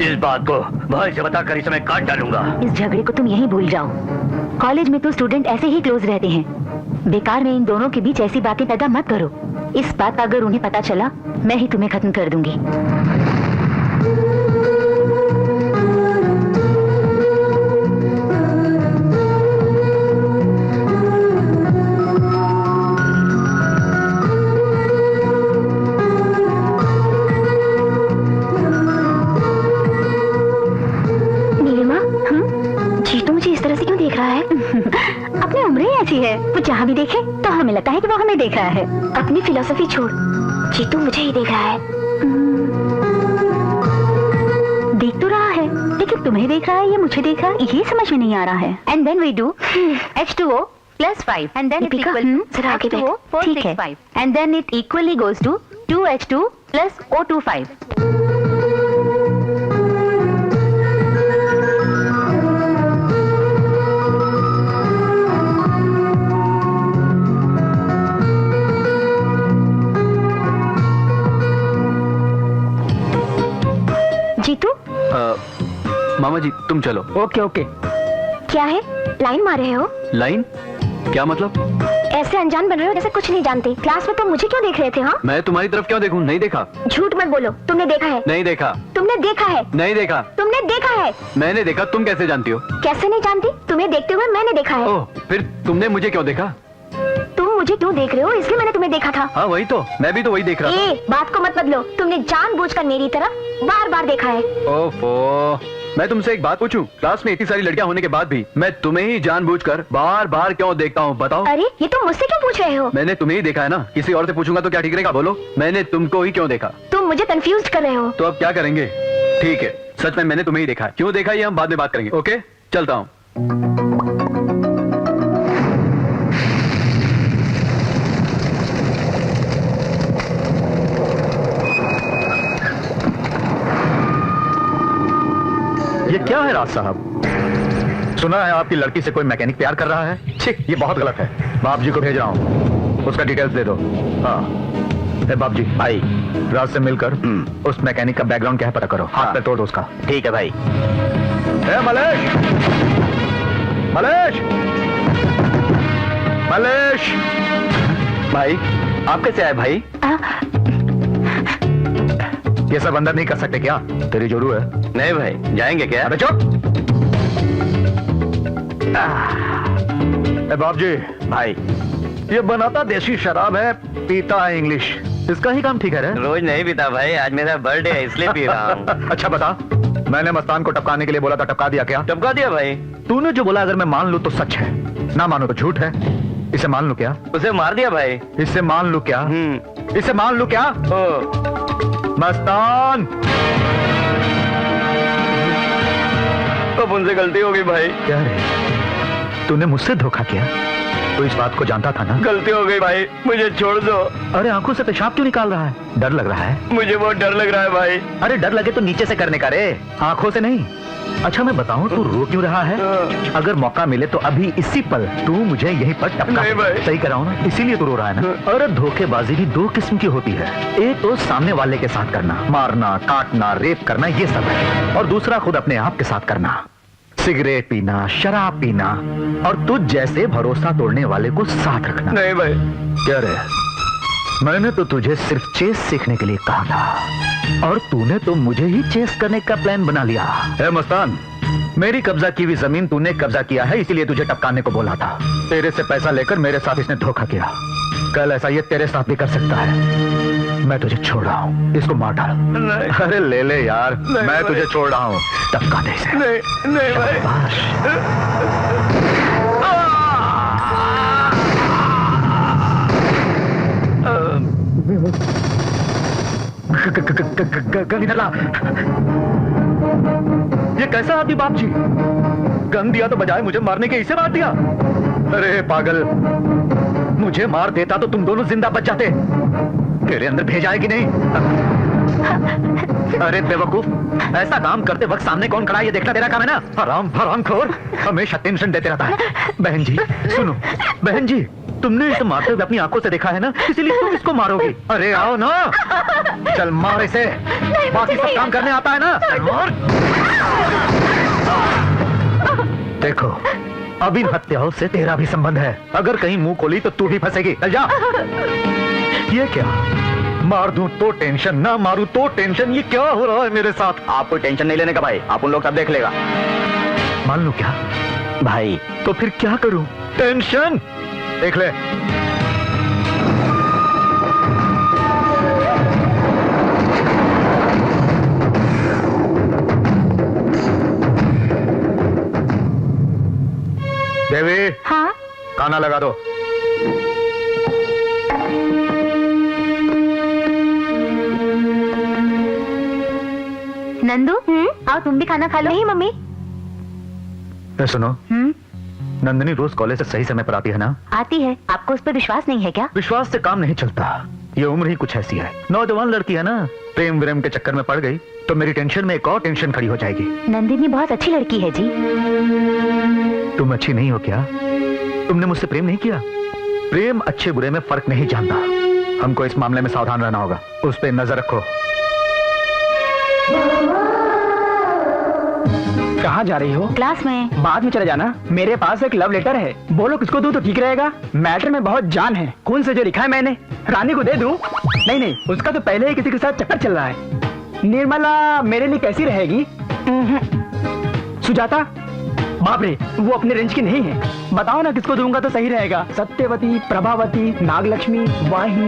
इस बात को भाई से बताकर इसे मैं काट डालूंगा। इस झगड़े को तुम यहीं भूल जाओ। कॉलेज में तो स्टूडेंट ऐसे ही क्लोज रहते हैं, बेकार में इन दोनों के बीच ऐसी बातें पैदा मत करो। इस बात का अगर उन्हें पता चला, मैं ही तुम्हें खत्म कर दूंगी। अपनी उम्र ही ऐसी है, वो जहाँ भी देखे तो हमें लगता है कि वो हमें देख रहा है। अपनी फिलॉसफी छोड़, जीतू मुझे ही देख रहा है। देख तो रहा है, लेकिन सिर्फ तुम्हें देख रहा है या मुझे देख रहा है, ये समझ में नहीं आ रहा है। And then we do H2O plus 5 and then it's Deepika, equal to जरा आगे H2O बैठ। ठीक है। 465 and then it equally goes to 2H2 plus O25. Jitu, मामा जी तुम चलो। Okay okay. क्या है, लाइन मार रहे हो? लाइन? क्या मतलब? ऐसे अनजान बन रहे हो जैसे कुछ नहीं जानते। क्लास में तुम मुझे क्यों देख रहे थे? हाँ, मैं तुम्हारी तरफ क्यों देखूं? नहीं देखा। झूठ मत बोलो, तुमने देखा है। नहीं देखा। तुमने देखा है। नहीं देखा। तुमने देखा है। मैंने देखा। तुम कैसे जानती हो? कैसे नहीं जानती? तुम्हें देखते हुए मैंने देखा है। ओह, फिर तुमने मुझे क्यों देखा? तुम मुझे क्यों देख रहे हो, इसलिए मैंने तुम्हें देखा था। हाँ वही तो, मैं भी तो वही देख रहा था। बात को मत बदलो, तुमने जानबूझकर मेरी तरफ बार बार देखा है। ओफो, मैं तुमसे एक बात पूछूं? क्लास में इतनी सारी लड़कियां होने के बाद भी मैं तुम्हें ही जानबूझकर बार बार क्यों देखता हूँ, बताओ? अरे ये तुम मुझसे क्यों पूछ रहे हो? मैंने तुम्हें ही देखा है ना, किसी और से पूछूंगा तो क्या ठीक रहेगा? बोलो, मैंने तुमको ही क्यों देखा? तुम मुझे कंफ्यूज कर रहे हो। तो अब क्या करेंगे? ठीक है, सच में मैंने तुम्हें ही देखा है। क्यों देखा ये हम बाद में बात करेंगे। ओके, चलता हूँ। ये क्या है राज साहब? सुना है आपकी लड़की से कोई मैकेनिक प्यार कर रहा है। छी, ये बहुत गलत है। बाप जी को भेज रहा हूँ, उसका डिटेल्स दे दो। हाँ बाप जी, भाई राज से मिलकर उस मैकेनिक का बैकग्राउंड क्या है पता करो। हाथ पे तोड़ दो उसका। ठीक है भाई। मलेश, मलेश, मलेश। भाई आप कैसे आए भाई? ये सब अंदर नहीं कर सकते क्या? तेरी जोरू है। नहीं भाई, जाएंगे क्या? अबे चुप। बाप जी, भाई ये बनाता देसी शराब है, पीता है इंग्लिश। इसका ही काम ठीक है रे? रोज नहीं पीता भाई, आज मेरा बर्थडे है इसलिए पी रहा हूँ। अच्छा बता, मैंने मस्तान को टपकाने के लिए बोला था, टपका दिया क्या? टपका दिया भाई। तूने जो बोला अगर मैं मान लूं तो सच है, ना मानो तो झूठ है। इसे मान लूं क्या? उसे मार दिया भाई। इसे मान लूं क्या? इसे मान लूं क्या? मस्तान, अब उनसे गलती हो गई भाई। क्या रे, तूने मुझसे धोखा किया? तो इस बात को जानता था ना? गलती हो गई भाई, मुझे छोड़ दो। अरे आंखों से पेशाब क्यों निकाल रहा है? डर लग रहा है? मुझे बहुत डर लग रहा है भाई। अरे डर लगे तो नीचे से करने का रे, आंखों से नहीं। अच्छा मैं बताऊं, तू रो क्यों रहा है? अगर मौका मिले तो अभी इसी पल तू मुझे यहीं पर टपका दे। सही कराऊं ना, इसीलिए तू रो रहा है ना? अरे धोखेबाजी भी दो किस्म की होती है। एक तो सामने वाले के साथ करना, मारना, काटना, रेप करना, ये सब है। और दूसरा खुद अपने आप के साथ करना, सिगरेट पीना, शराब पीना, और तुझ जैसे भरोसा तोड़ने वाले को साथ रखना। नहीं भाई। क्या रे, मैंने तो तुझे सिर्फ चेस सीखने के लिए कहा था, और तूने तो मुझे ही चेस करने का प्लान बना लिया। ए मस्तान, मेरी कब्जा की हुई जमीन तूने कब्जा किया है, इसीलिए तुझे टपकाने को बोला था। तेरे से पैसा लेकर मेरे साथ इसने धोखा किया। कल ऐसा ये तेरे साथ भी कर सकता है। मैं तुझे छोड़ रहा हूँ, इसको मार डाल। अरे ले ले यार, मैं तुझे छोड़ रहा हूँ, टपका दे इसे। नहीं नहीं भाई। गंगा, ये कैसा आदमी बाप जी? गन दिया तो बजाय मुझे मारने के इसे मार दिया। अरे पागल, मुझे मार देता तो तुम दोनों जिंदा बच जाते। तेरे अंदर भेज आएगी नहीं। अरे बेवकूफ, ऐसा काम करते वक्त सामने कौन खड़ा है ये देखना तेरा काम है ना? हरामखोर, हमेशा टेंशन देते रहता है। बहन जी सुनो, बहन जी तुमने इसे मारते हुए अपनी आंखों से देखा है ना, इसीलिए तुम इसको मारोगी। अरे आओ ना, चल मार इसे, बाकी सब काम करने आता है ना। चल मार। देखो, अब इन हत्याओं से तेरा भी संबंध है। अगर कहीं मुंह खोली तो तू भी फंसेगी। चल जा। ये क्या, मार दूं तो टेंशन, ना मारूं तो टेंशन, ये क्या हो रहा है मेरे साथ? आपको टेंशन नहीं लेने का भाई, आप उन लोग सब देख लेगा। मान लूं क्या भाई? तो फिर क्या करूं? टेंशन देख ले। देवी, हाँ खाना लगा दो। नंदू आओ तुम भी खाना खा लो। नहीं मम्मी। ए, सुनो, नंदिनी रोज कॉलेज से सही समय पर आती है ना? आती है। आपको उस पर विश्वास नहीं है क्या? विश्वास से काम नहीं चलता, ये उम्र ही कुछ ऐसी है। नौजवान लड़की है ना, प्रेम विरेम के चक्कर में पड़ गई तो मेरी टेंशन में एक और टेंशन खड़ी हो जाएगी। नंदिनी बहुत अच्छी लड़की है जी। तुम अच्छी नहीं हो क्या? तुमने मुझसे प्रेम नहीं किया? प्रेम अच्छे बुरे में फर्क नहीं जानता। हमको इस मामले में सावधान रहना होगा, उस पर नजर रखो। कहाँ जा रही हो? क्लास में। बाद में चले जाना। मेरे पास एक लव लेटर है, बोलो किसको दूं तो ठीक रहेगा? मैटर में बहुत जान है। कौन से जो लिखा है मैंने? रानी को दे दूं? नहीं नहीं, उसका तो पहले ही किसी के साथ चक्कर चल रहा है। निर्मला मेरे लिए कैसी रहेगी? सुजाता? बाप रे, वो अपने रेंज की नहीं है। बताओ ना किसको दूंगा तो सही रहेगा? सत्यवती, प्रभावती, नागलक्ष्मी, वाही।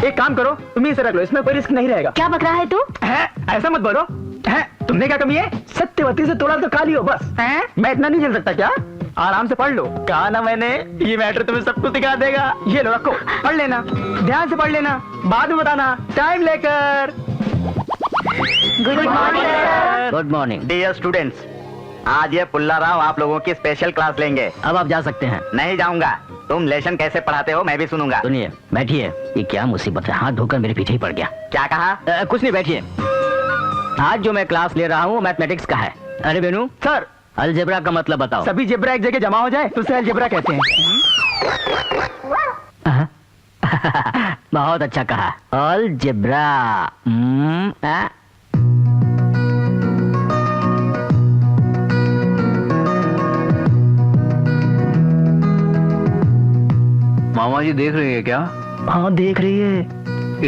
एक काम करो, तुम इसे रख लो, इसमें कोई रिस्क नहीं रहेगा। क्या बक रहा है तू? है? ऐसा मत बोलो। है? तुमने क्या कमी है? सत्यवती से थोड़ा तो काली हो बस। है? मैं इतना नहीं चल सकता क्या? आराम से पढ़ लो। कहा ना मैंने, ये मैटर तुम्हें सब कुछ दिखा देगा। ये लो रखो, पढ़ लेना, ध्यान से पढ़ लेना, बाद में बताना टाइम लेकर। Good morning. Good morning. Dear students, आज ये पुल्ला राव आप लोगों की स्पेशल क्लास लेंगे। अब आप जा सकते हैं। नहीं जाऊंगा। तुम लेसन कैसे पढ़ाते हो मैं भी सुनूंगा। सुनिए, बैठिए। ये क्या मुसीबत है, हाथ धोकर मेरे पीछे ही पड़ गया। क्या कहा? कुछ नहीं, बैठिए। आज जो मैं क्लास ले रहा हूँ मैथमेटिक्स का है। अरे बेनू सर, अलजेब्रा का मतलब बताओ। सभी जेब्रा एक जगह जमा हो जाए तो उसे अलजेब्रा कहते हैं। बहुत अच्छा कहा, अलजेब्रा। मामा जी देख रही है क्या? हाँ देख रही है।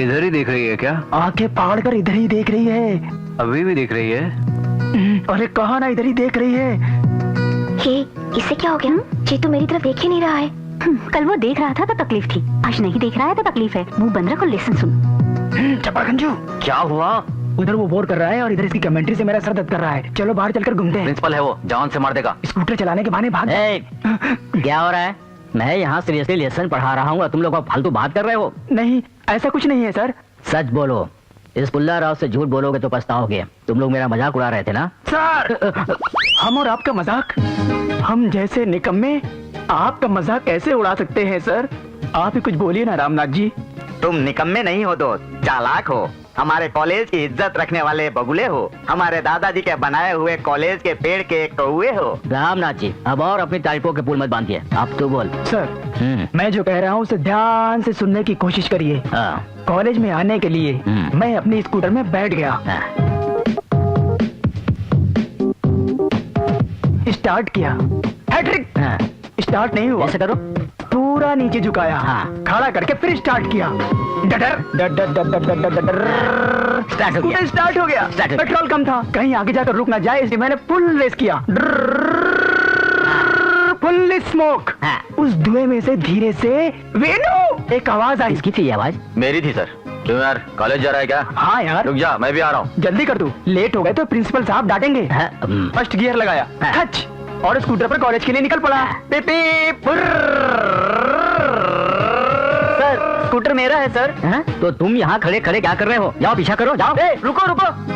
इधर ही देख रही है क्या? आंखें फाड़ कर इधर ही देख रही है। अभी भी देख रही है? अरे कहा ना, इधर ही देख रही है। ये इससे क्या हो गया? जी तो मेरी तरफ देख ही नहीं रहा है। कल वो देख रहा था तो तकलीफ थी, आज नहीं देख रहा है तो तकलीफ है। मुंह बंद रखो, लेसन सुन। चपागंजू, क्या हुआ? उधर वो बोर कर रहा है और इधर इसकी कमेंट्री से मेरा सर दर्द कर रहा है। चलो बाहर चलकर घूमते हैं। प्रिंसिपल है वो, जान से मार देगा। स्कूटर चलाने के बहाने भाग। क्या हो रहा है? मैं यहाँ सीरियसली लेसन पढ़ा रहा हूँ, तुम लोग फालतू बात कर रहे हो। नहीं, ऐसा कुछ नहीं है सर। सच बोलो, इस पुल्ला राव से झूठ बोलोगे तो पछताओगे। तुम लोग मेरा मजाक उड़ा रहे थे ना? सर, हम और आपका मजाक? हम जैसे निकम्मे आपका मजाक कैसे उड़ा सकते हैं सर? आप ही कुछ बोलिए ना रामनाथ जी। तुम निकम्मे नहीं हो दोस्त, चालाक हो। हमारे कॉलेज की इज्जत रखने वाले बगुले हो। हमारे दादाजी के बनाए हुए कॉलेज के पेड़ के कौवे हो। रामनाथ जी, अब और अपनी तारीफों के पुल मत बांधिए। अब तो बोल। सर, मैं जो कह रहा हूँ उसे ध्यान से सुनने की कोशिश करिए। कॉलेज में आने के लिए मैं अपनी स्कूटर में बैठ गया, स्टार्ट किया, हैट्रिक। स्टार्ट नहीं हुआ। ऐसे करो, पूरा नीचे झुकाया, खड़ा करके फिर स्टार्ट किया। स्कूटर स्टार्ट हो गया। पेट्रोल कम था, कहीं आगे जाकर रुक ना जाए, इसलिए मैंने फुल रेस किया। Full smoke. उस धुएं में से धीरे से वेणु एक आवाज आई। किसकी थी आवाज? मेरी थी सर। क्यों यार, कॉलेज जा रहा है क्या? हाँ यार। रुक जा, मैं भी आ रहा हूँ। जल्दी कर तू, लेट हो गए तो प्रिंसिपल साहब डांटेंगे। फर्स्ट गियर लगाया, खच, और स्कूटर पर कॉलेज के लिए निकल पड़ा। सर, स्कूटर मेरा है सर। तो तुम यहाँ खड़े खड़े क्या कर रहे हो? जाओ पीछा करो, जाओ। रुको रुको।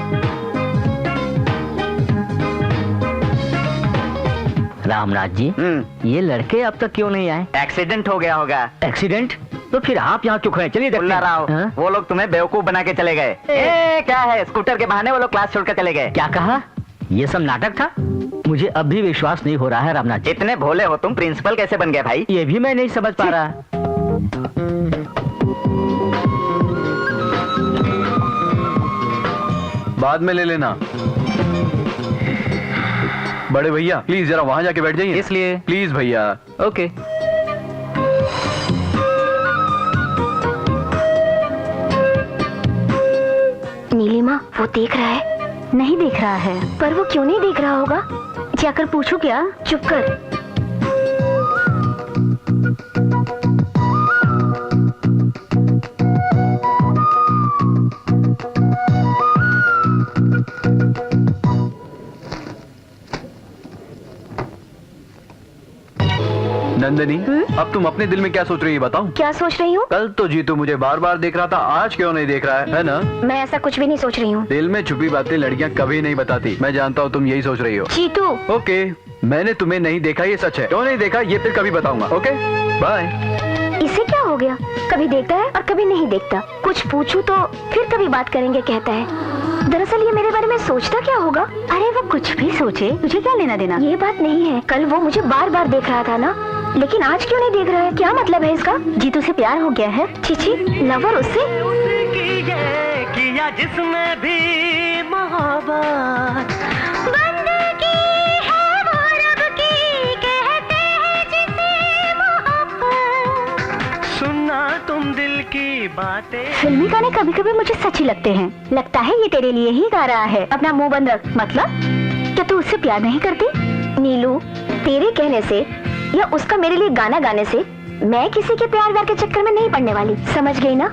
रामनाथ जी, ये लड़के अब तक क्यों नहीं आए? एक्सीडेंट हो गया होगा। एक्सीडेंट? तो फिर आप यहाँ क्यों खड़े? चलिए पुल्ला राव, वो लोग तुम्हें बेवकूफ बना के चले गए। क्या है, स्कूटर के बहाने वो लोग क्लास छोड़कर चले गए। क्या कहा? ये सब नाटक था? मुझे अब भी विश्वास नहीं हो रहा है रामनाथ जी। इतने भोले हो तुम, प्रिंसिपल कैसे बन गए भाई? ये भी मैं नहीं समझ पा रहा। बाद में ले लेना। बड़े भैया प्लीज जरा वहां जाके बैठ जाइए। इसलिए प्लीज भैया। ओके। नीलिमा, वो देख रहा है? नहीं देख रहा है। पर वो क्यों नहीं देख रहा होगा? जाकर पूछू क्या? चुप कर। नंदिनी, अब तुम अपने दिल में क्या सोच रही है बताओ? क्या सोच रही हूँ? कल तो जीतू मुझे बार बार देख रहा था, आज क्यों नहीं देख रहा है ना? मैं ऐसा कुछ भी नहीं सोच रही हूँ। दिल में छुपी बातें लड़कियां कभी नहीं बताती। मैं जानता हूँ तुम यही सोच रही हो। जीतू, ओके, मैंने तुम्हें नहीं देखा ये सच है। क्यों नहीं देखा ये फिर कभी बताऊंगा। Okay bye. इसे क्या हो गया? कभी देखता है और कभी नहीं देखता। कुछ पूछूं तो फिर कभी बात करेंगे कहता है। दरअसल ये मेरे बारे में सोचता क्या होगा? अरे वो कुछ भी सोचे, तुझे क्या लेना देना? ये बात नहीं है, कल वो मुझे बार बार देख रहा था ना, लेकिन आज क्यों नहीं देख रहा है? क्या मतलब है इसका? जीतू से प्यार हो गया है? चीची, लवर उससे? किया जिसमें भी मोहब्बत बंदगी है वो रब की, कहते हैं जिसे मोहब्बत। सुनना तुम दिल की बातें। फिल्मी गाने कभी कभी मुझे सच्ची लगते हैं। लगता है ये तेरे लिए ही गा रहा है। अपना मुंह बंद रख। मतलब क्या तू उससे प्यार नहीं करती? नीलू, तेरे कहने से या उसका मेरे लिए गाना गाने से मैं किसी के प्यार व्यार के चक्कर में नहीं पड़ने वाली, समझ गई ना?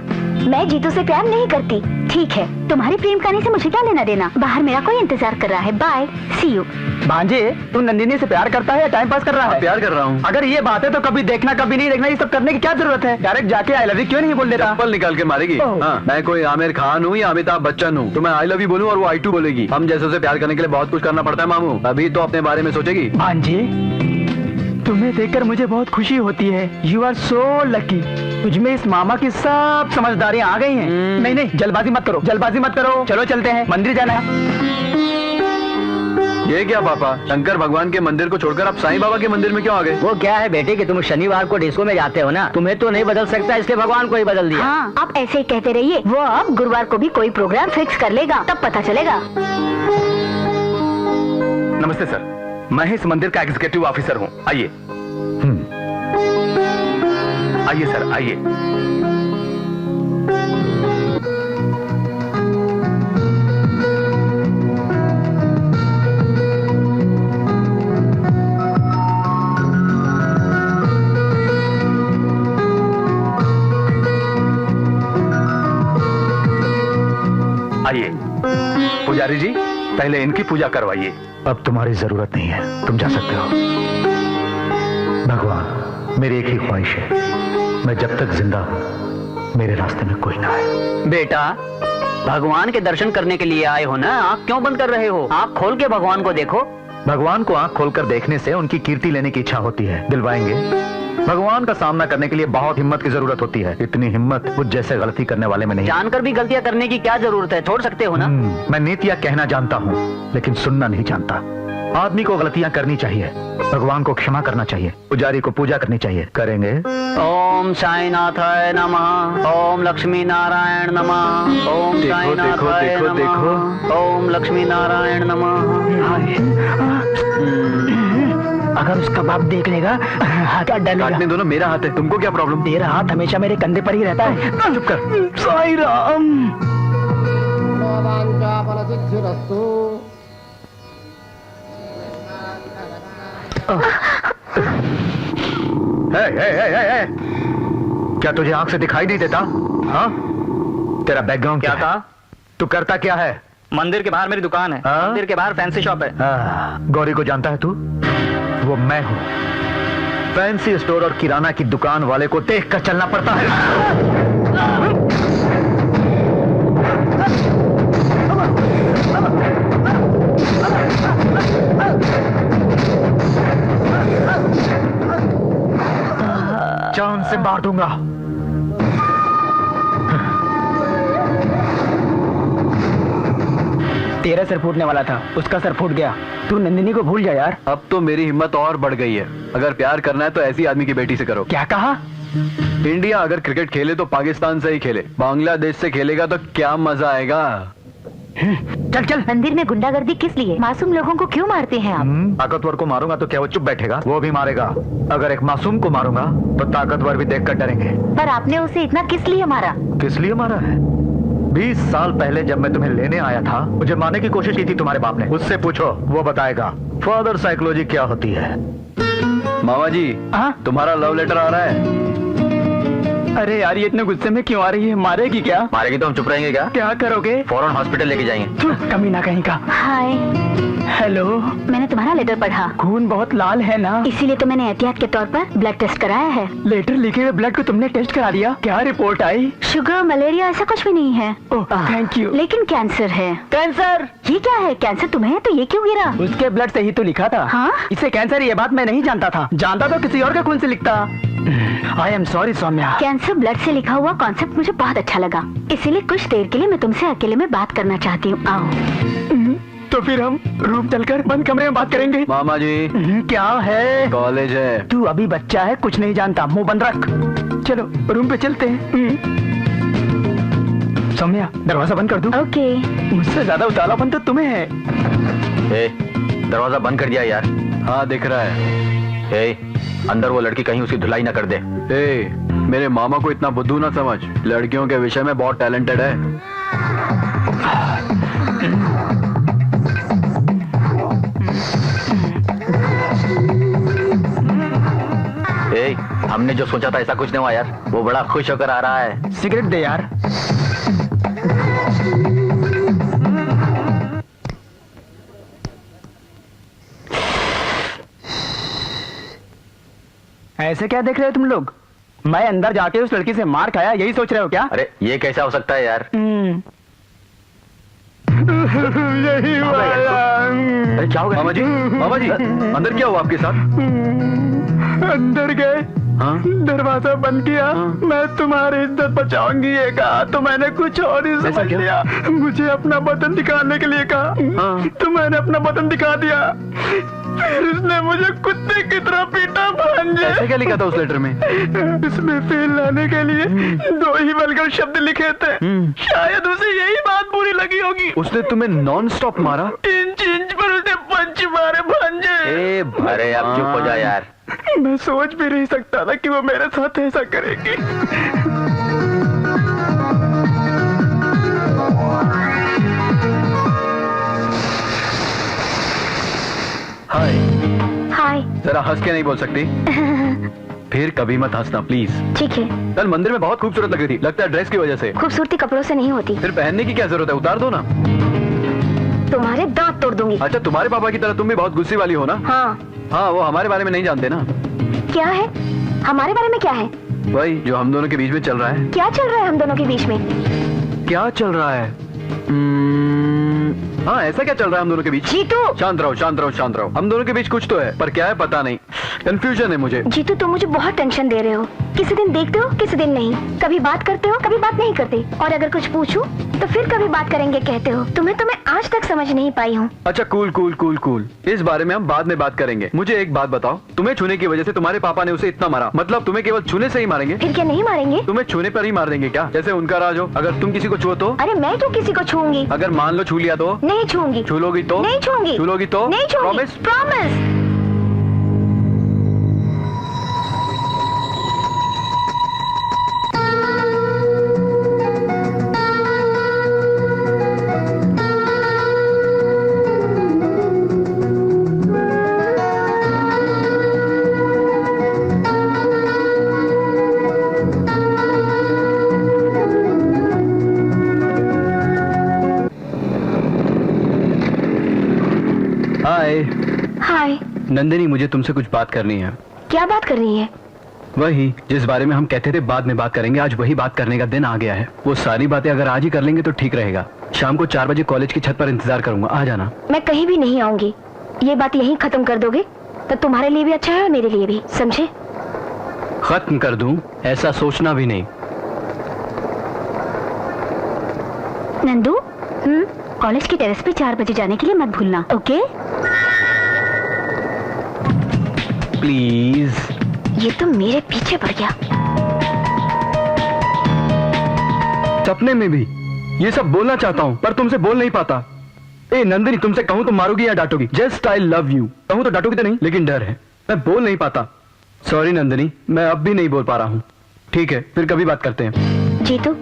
मैं जीतू से प्यार नहीं करती। ठीक है, तुम्हारी प्रेम कहानी से मुझे क्या लेना देना? बाहर मेरा कोई इंतजार कर रहा है। Bye, see you. भांजे, तू नंदिनी से प्यार करता है या टाइम पास कर रहा है? प्यार कर रहा हूँ। अगर ये बात है तो कभी देखना कभी नहीं देखना, ये सब करने की क्या जरूरत है? डायरेक्ट जाके आई लव यू क्यों नहीं बोल देता? चप्पल निकाल के मारेगी। ओह। हाँ, मैं कोई आमिर खान हूँ या अमिताभ बच्चन हूँ? तो मैं आई लव यू बोलूँ और वो I2 बोलेगी। हम जैसे से प्यार करने के लिए बहुत कुछ करना पड़ता है मामू। अभी तो अपने बारे में सोचेगी। भांजे, तुम्हें देखकर मुझे बहुत खुशी होती है। You are so lucky. तुझमें इस मामा की सब समझदारियाँ आ गई हैं। नहीं नहीं, जल्दबाजी मत करो, जल्दबाजी मत करो। चलो चलते हैं, मंदिर जाना है। ये क्या पापा, शंकर भगवान के मंदिर को छोड़कर आप साईं बाबा के मंदिर में क्यों आ गए? वो क्या है बेटे कि तुम शनिवार को डिस्को में जाते हो ना, तुम्हें तो नहीं बदल सकता, इसलिए भगवान को ही बदल दिया। हाँ, आप ऐसे ही कहते रहिए। वो अब गुरुवार को भी कोई प्रोग्राम फिक्स कर लेगा, तब पता चलेगा। नमस्ते सर, मैं इस मंदिर का एग्जीक्यूटिव ऑफिसर हूँ। आइए आइए सर, आइए। आइए पुजारी जी, पहले इनकी पूजा करवाइए। अब तुम्हारी जरूरत नहीं है, तुम जा सकते हो। भगवान, मेरी एक ही ख्वाहिश है, मैं जब तक जिंदा हूँ मेरे रास्ते में कोई ना आए। बेटा, भगवान के दर्शन करने के लिए आए हो ना, आँख क्यों बंद कर रहे हो? आँख खोल के भगवान को देखो। भगवान को आंख खोलकर देखने से उनकी कीर्ति लेने की इच्छा होती है। दिलवाएंगे? भगवान का सामना करने के लिए बहुत हिम्मत की जरूरत होती है। इतनी हिम्मत मुझ जैसे गलती करने वाले में नहीं। जानकर भी गलतियां करने की क्या जरूरत है? छोड़ सकते हो ना। मैं नीतियां कहना जानता हूँ लेकिन सुनना नहीं जानता। आदमी को गलतियां करनी चाहिए, भगवान को क्षमा करना चाहिए, पुजारी को पूजा करनी चाहिए। करेंगे? ओम साईनाथाय नमः, ओम लक्ष्मी नारायण नमः, ओम साईनाथाय नमः, ओम लक्ष्मी नारायण नमः। अगर उसका बाप देख लेगा हाथ डालेगा। काटने दो ना, मेरा हाथ है, तुमको क्या प्रॉब्लम? तेरा हाथ हमेशा मेरे कंधे पर ही रहता है। चुप कर। साईं राम। क्या तुझे आंख से दिखाई नहीं देता? हाँ, तेरा बैकग्राउंड क्या था? तू करता क्या है? मंदिर के बाहर मेरी दुकान है। मंदिर के बाहर फैंसी शॉप है। गौरी को जानता है तू? वो मैं हूँ। फैंसी स्टोर और किराना की दुकान वाले को देख कर चलना पड़ता है। जान से मार दूंगा। तेरा सर फूटने वाला था, उसका सर फूट गया। तू नंदिनी को भूल जा यार। अब तो मेरी हिम्मत और बढ़ गई है। अगर प्यार करना है तो ऐसी आदमी की बेटी से करो। क्या कहा? इंडिया अगर क्रिकेट खेले तो पाकिस्तान से ही खेले। बांग्लादेश से खेलेगा तो क्या मजा आएगा। चल चल। मंदिर में गुंडागर्दी किस लिए? मासूम लोगों को क्यों मारते हैं आप? ताकतवर को मारूंगा तो क्या वो चुप बैठेगा? वो भी मारेगा। अगर एक मासूम को मारूंगा तो ताकतवर भी देखकर डरेंगे। पर आपने उसे इतना किस लिए मारा? किस लिए मारा है? 20 साल पहले जब मैं तुम्हें लेने आया था, मुझे मारने की कोशिश की थी तुम्हारे बाप ने। उससे पूछो, वो बताएगा फादर साइकोलॉजी क्या होती है। मामा जी, तुम्हारा लव लेटर आ रहा है। अरे यार ये इतने गुस्से में क्यों आ रही है? मारेगी क्या? मारेगी तो हम चुप रहेंगे क्या? क्या करोगे? फौरन हॉस्पिटल लेके जाएंगे। कमी ना कहीं का। हाय, हेलो, मैंने तुम्हारा लेटर पढ़ा, खून बहुत लाल है ना, इसीलिए तो मैंने एहतियात के तौर पर ब्लड टेस्ट कराया है। लेटर लिखे हुए ब्लड को तुमने टेस्ट करा दिया? क्या रिपोर्ट आई? शुगर, मलेरिया ऐसा कुछ भी नहीं है। Oh thank you. लेकिन कैंसर है। कैंसर? ये क्या है? कैंसर तुम्हें है तो ये क्यों गिरा? उसके ब्लड से ही तो लिखा था। हाँ? इसे कैंसर ये बात मैं नहीं जानता था। जानता तो किसी और के खून से लिखता। I am sorry Saumya. Cancer blood से लिखा हुआ कॉन्सेप्ट मुझे बहुत अच्छा लगा, इसीलिए कुछ देर के लिए मैं तुमसे अकेले में बात करना चाहती हूँ। आओ। तो फिर हम रूम चलकर बंद कमरे में बात करेंगे। मामा जी क्या है? कॉलेज है। तू अभी बच्चा है, कुछ नहीं जानता, मुंह बंद रख। चलो रूम पे चलते हैं। सौम्या दरवाजा बंद कर दूं? ओके। मुझसे ज्यादा उतावलापन तो तुम्हें है। दरवाजा बंद कर दिया यार। हाँ दिख रहा है। अंदर वो लड़की कहीं उसकी धुलाई ना कर दे। मेरे मामा को इतना बुद्धू ना समझ, लड़कियों के विषय में बहुत टैलेंटेड है। हमने जो सोचा था ऐसा कुछ नहीं हुआ यार, वो बड़ा खुश होकर आ रहा है। सिगरेट दे यार। ऐसे क्या देख रहे हो तुम लोग? मैं अंदर जाके उस लड़की से मार खाया, यही सोच रहे हो क्या? अरे ये कैसा हो सकता है यार? यही अरे क्या हो गया? मामा जी, मामा जी, अंदर क्या हुआ आपके साथ? अंदर गए, हाँ? दरवाजा बंद किया, मैं तुम्हारी इज्जत बचाऊंगी ये कहा तो मैंने कुछ और ही समझ लिया। मुझे अपना बदन दिखाने के लिए कहा, तो मैंने अपना बदन दिखा दिया। फिर उसने मुझे कुत्ते की तरह पीटा। भांजे, ऐसे क्या लिखा था उस लेटर में? इसमें फेल लाने के लिए 2 ही वल्गर शब्द लिखे थे। शायद उसे यही बात बुरी लगी होगी। उसने तुम्हें नॉन स्टॉप मारा? इंच इंच पर उसने पंच मारे। भांजे अरे अब चुप हो जा यार। मैं सोच भी नहीं सकता था कि वो मेरे साथ ऐसा करेगी। हाय। हाय। जरा हंस के नहीं बोल सकती? फिर कभी मत हंसना प्लीज। ठीक है। कल मंदिर में बहुत खूबसूरत लग रही थी, लगता है ड्रेस की वजह से। खूबसूरती कपड़ों से नहीं होती। फिर पहनने की क्या जरूरत है? उतार दो ना। तुम्हारे दांत तोड़ दूंगी। अच्छा, तुम्हारे पापा की तरह तुम भी बहुत गुस्से वाली हो ना? हाँ, वो हमारे बारे में नहीं जानते ना। क्या है? हमारे बारे में क्या है? वही जो हम दोनों के बीच में चल रहा है। क्या चल रहा है हम दोनों के बीच में? क्या चल रहा है? हाँ, ऐसा क्या चल रहा है हम दोनों के बीच? जीतू! शांत रहो, शांत रहो, शांत रहो। हम दोनों के बीच कुछ तो है, पर क्या है पता नहीं। कंफ्यूजन है मुझे। जीतू, तुम मुझे बहुत टेंशन दे रहे हो। किसी दिन देखते हो, किसी दिन नहीं। कभी बात करते हो, कभी बात नहीं करते। और अगर कुछ पूछूं तो फिर कभी बात करेंगे कहते हो। तुम्हें तो मैं आज तक समझ नहीं पाई हूँ। अच्छा कूल कूल कूल कूल, इस बारे में हम बाद में बात करेंगे। मुझे एक बात बताओ, तुम्हें छूने की वजह से तुम्हारे पापा ने उसे इतना मारा, मतलब तुम्हें केवल छूने से ही मारेंगे? फिर क्या नहीं मारेंगे? तुम्हें छूने पर ही मार देंगे क्या? जैसे उनका राज हो, अगर तुम किसी को छुओ तो? अरे मैं क्यों किसी को छूंगी? अगर मान लो छू लिया तो? नहीं छूंगी। छू लोगी तो? नहीं छूंगी। छू लोगी तो? नहीं छूंगी। प्रॉमिस? प्रॉमिस। हाय। नंदिनी, मुझे तुमसे कुछ बात करनी है। क्या बात करनी है? वही जिस बारे में हम कहते थे बाद में बात करेंगे, आज वही बात करने का दिन आ गया है। वो सारी बातें अगर आज ही कर लेंगे तो ठीक रहेगा। शाम को 4 बजे कॉलेज की छत पर इंतजार करूंगा, आ जाना। मैं कहीं भी नहीं आऊंगी। ये बात यहीं खत्म कर दोगे तो तुम्हारे लिए भी अच्छा है और मेरे लिए भी, समझे? खत्म कर दूं? ऐसा सोचना भी नहीं। नंदू, कॉलेज की टेरेस पे 4 बजे जाने के लिए मत भूलना, ओके? प्लीज। ये तो मेरे पीछे पड़ गया। सपने में भी ये सब बोलना चाहता हूँ पर तुमसे बोल नहीं पाता। ए नंदिनी, तुमसे कहूँ तो मारोगी या डांटोगी? जस्ट आई लव यू कहूँ तो डांटोगी तो नहीं, लेकिन डर है, मैं बोल नहीं पाता। सॉरी नंदिनी, मैं अब भी नहीं बोल पा रहा हूँ। ठीक है, फिर कभी बात करते हैं। जीतू,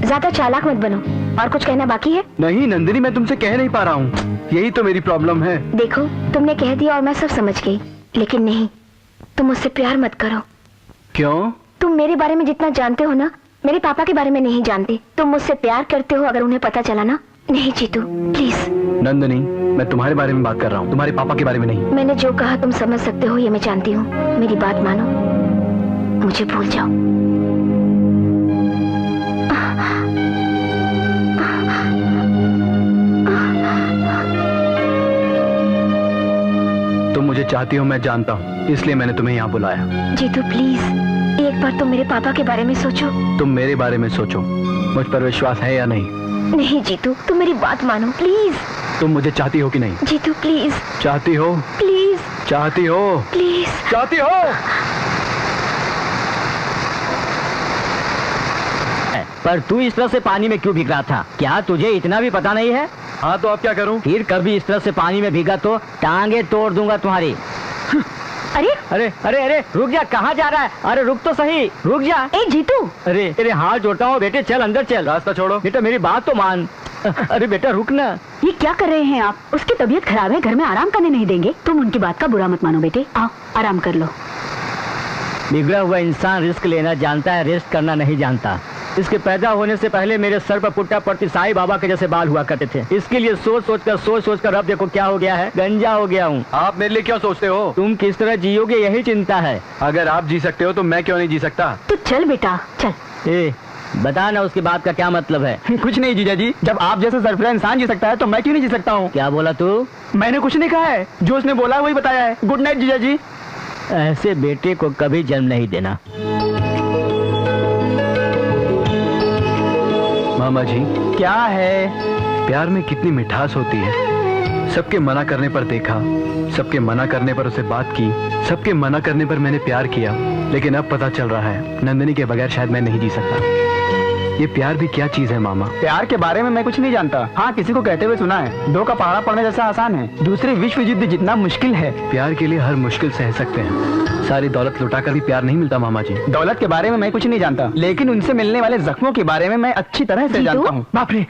ज्यादा चालाक मत बनो। और कुछ कहना बाकी है? नहीं नंदिनी, मैं तुमसे कह नहीं पा रहा हूँ, यही तो मेरी प्रॉब्लम है। देखो, तुमने कह दिया और मैं सब समझ गई, लेकिन नहीं, तुम मुझसे प्यार मत करो। क्यों? तुम मेरे बारे में जितना जानते हो ना, मेरे पापा के बारे में नहीं जानते। तुम मुझसे प्यार करते हो, अगर उन्हें पता चला ना। नहीं जीतू, प्लीज। नंदनी, मैं तुम्हारे बारे में बात कर रहा हूँ, तुम्हारे पापा के बारे में नहीं। मैंने जो कहा तुम समझ सकते हो, ये मैं जानती हूँ। मेरी बात मानो, मुझे भूल जाओ। तुम मुझे चाहती हो, मैं जानता हूँ, इसलिए मैंने तुम्हें यहाँ बुलाया। जीतू प्लीज, एक बार तुम मेरे पापा के बारे में सोचो। तुम मेरे बारे में सोचो, मुझ पर विश्वास है या नहीं? नहीं जीतू, तुम मेरी बात मानो प्लीज। तुम मुझे चाहती हो कि नहीं? जीतू प्लीज। चाहती हो? प्लीज। चाहती हो? प्लीज। चाहती हो? पर तू इस तरह से पानी में क्यों भीग रहा था? क्या तुझे इतना भी पता नहीं है? हाँ तो अब क्या करूं? फिर कभी इस तरह से पानी में भीगा तो टांगे तोड़ दूंगा तुम्हारी। अरे अरे अरे अरे रुक जा, कहाँ जा रहा है? अरे रुक तो सही, रुक जा। ए जीतू, अरे तेरे हाथ जोड़ता हूँ बेटे, चल अंदर चल। रास्ता छोड़ो बेटा, मेरी बात तो मान। अरे बेटा रुक ना। ये क्या कर रहे हैं आप? उसकी तबीयत खराब है, घर में आराम करने नहीं देंगे। तुम उनकी बात का बुरा मत मानो बेटे, आओ आराम कर लो। बिगड़ा हुआ इंसान रिस्क लेना जानता है, रेस्ट करना नहीं जानता। इसके पैदा होने से पहले मेरे सर पर पुट्टा पड़ती साईं बाबा के जैसे बाल हुआ करते थे। इसके लिए सोच सोच कर अब देखो क्या हो गया है, गंजा हो गया हूँ। आप मेरे लिए क्या सोचते हो? तुम किस तरह जियोगे यही चिंता है। अगर आप जी सकते हो तो मैं क्यों नहीं जी सकता? तो चल बेटा चल। ए, बता ना उसकी बात का क्या मतलब है? कुछ नहीं जीजा जी, जब आप जैसे सरफरा इंसान जी सकता है तो मैं क्यों नहीं जी सकता हूँ? क्या बोला तू? मैंने कुछ नहीं कहा है, जो उसने बोला वही बताया है। गुड नाइट जीजा जी। ऐसे बेटे को कभी जन्म नहीं देना। मामा जी, क्या है? प्यार में कितनी मिठास होती है। सबके मना करने पर देखा, सबके मना करने पर उसे बात की, सबके मना करने पर मैंने प्यार किया, लेकिन अब पता चल रहा है नंदिनी के बगैर शायद मैं नहीं जी सकता। ये प्यार भी क्या चीज है मामा? प्यार के बारे में मैं कुछ नहीं जानता। हाँ, किसी को कहते हुए सुना है, दो का पहाड़ा पड़ने जैसा आसान है, दूसरे विश्व युद्ध जितना मुश्किल है। प्यार के लिए हर मुश्किल सह सकते हैं। सारी दौलत लुटाकर भी प्यार नहीं मिलता मामा जी। दौलत के बारे में मैं कुछ नहीं जानता, लेकिन उनसे मिलने वाले जख्मों के बारे में मैं अच्छी तरह से जानता हूँ। बाप रे!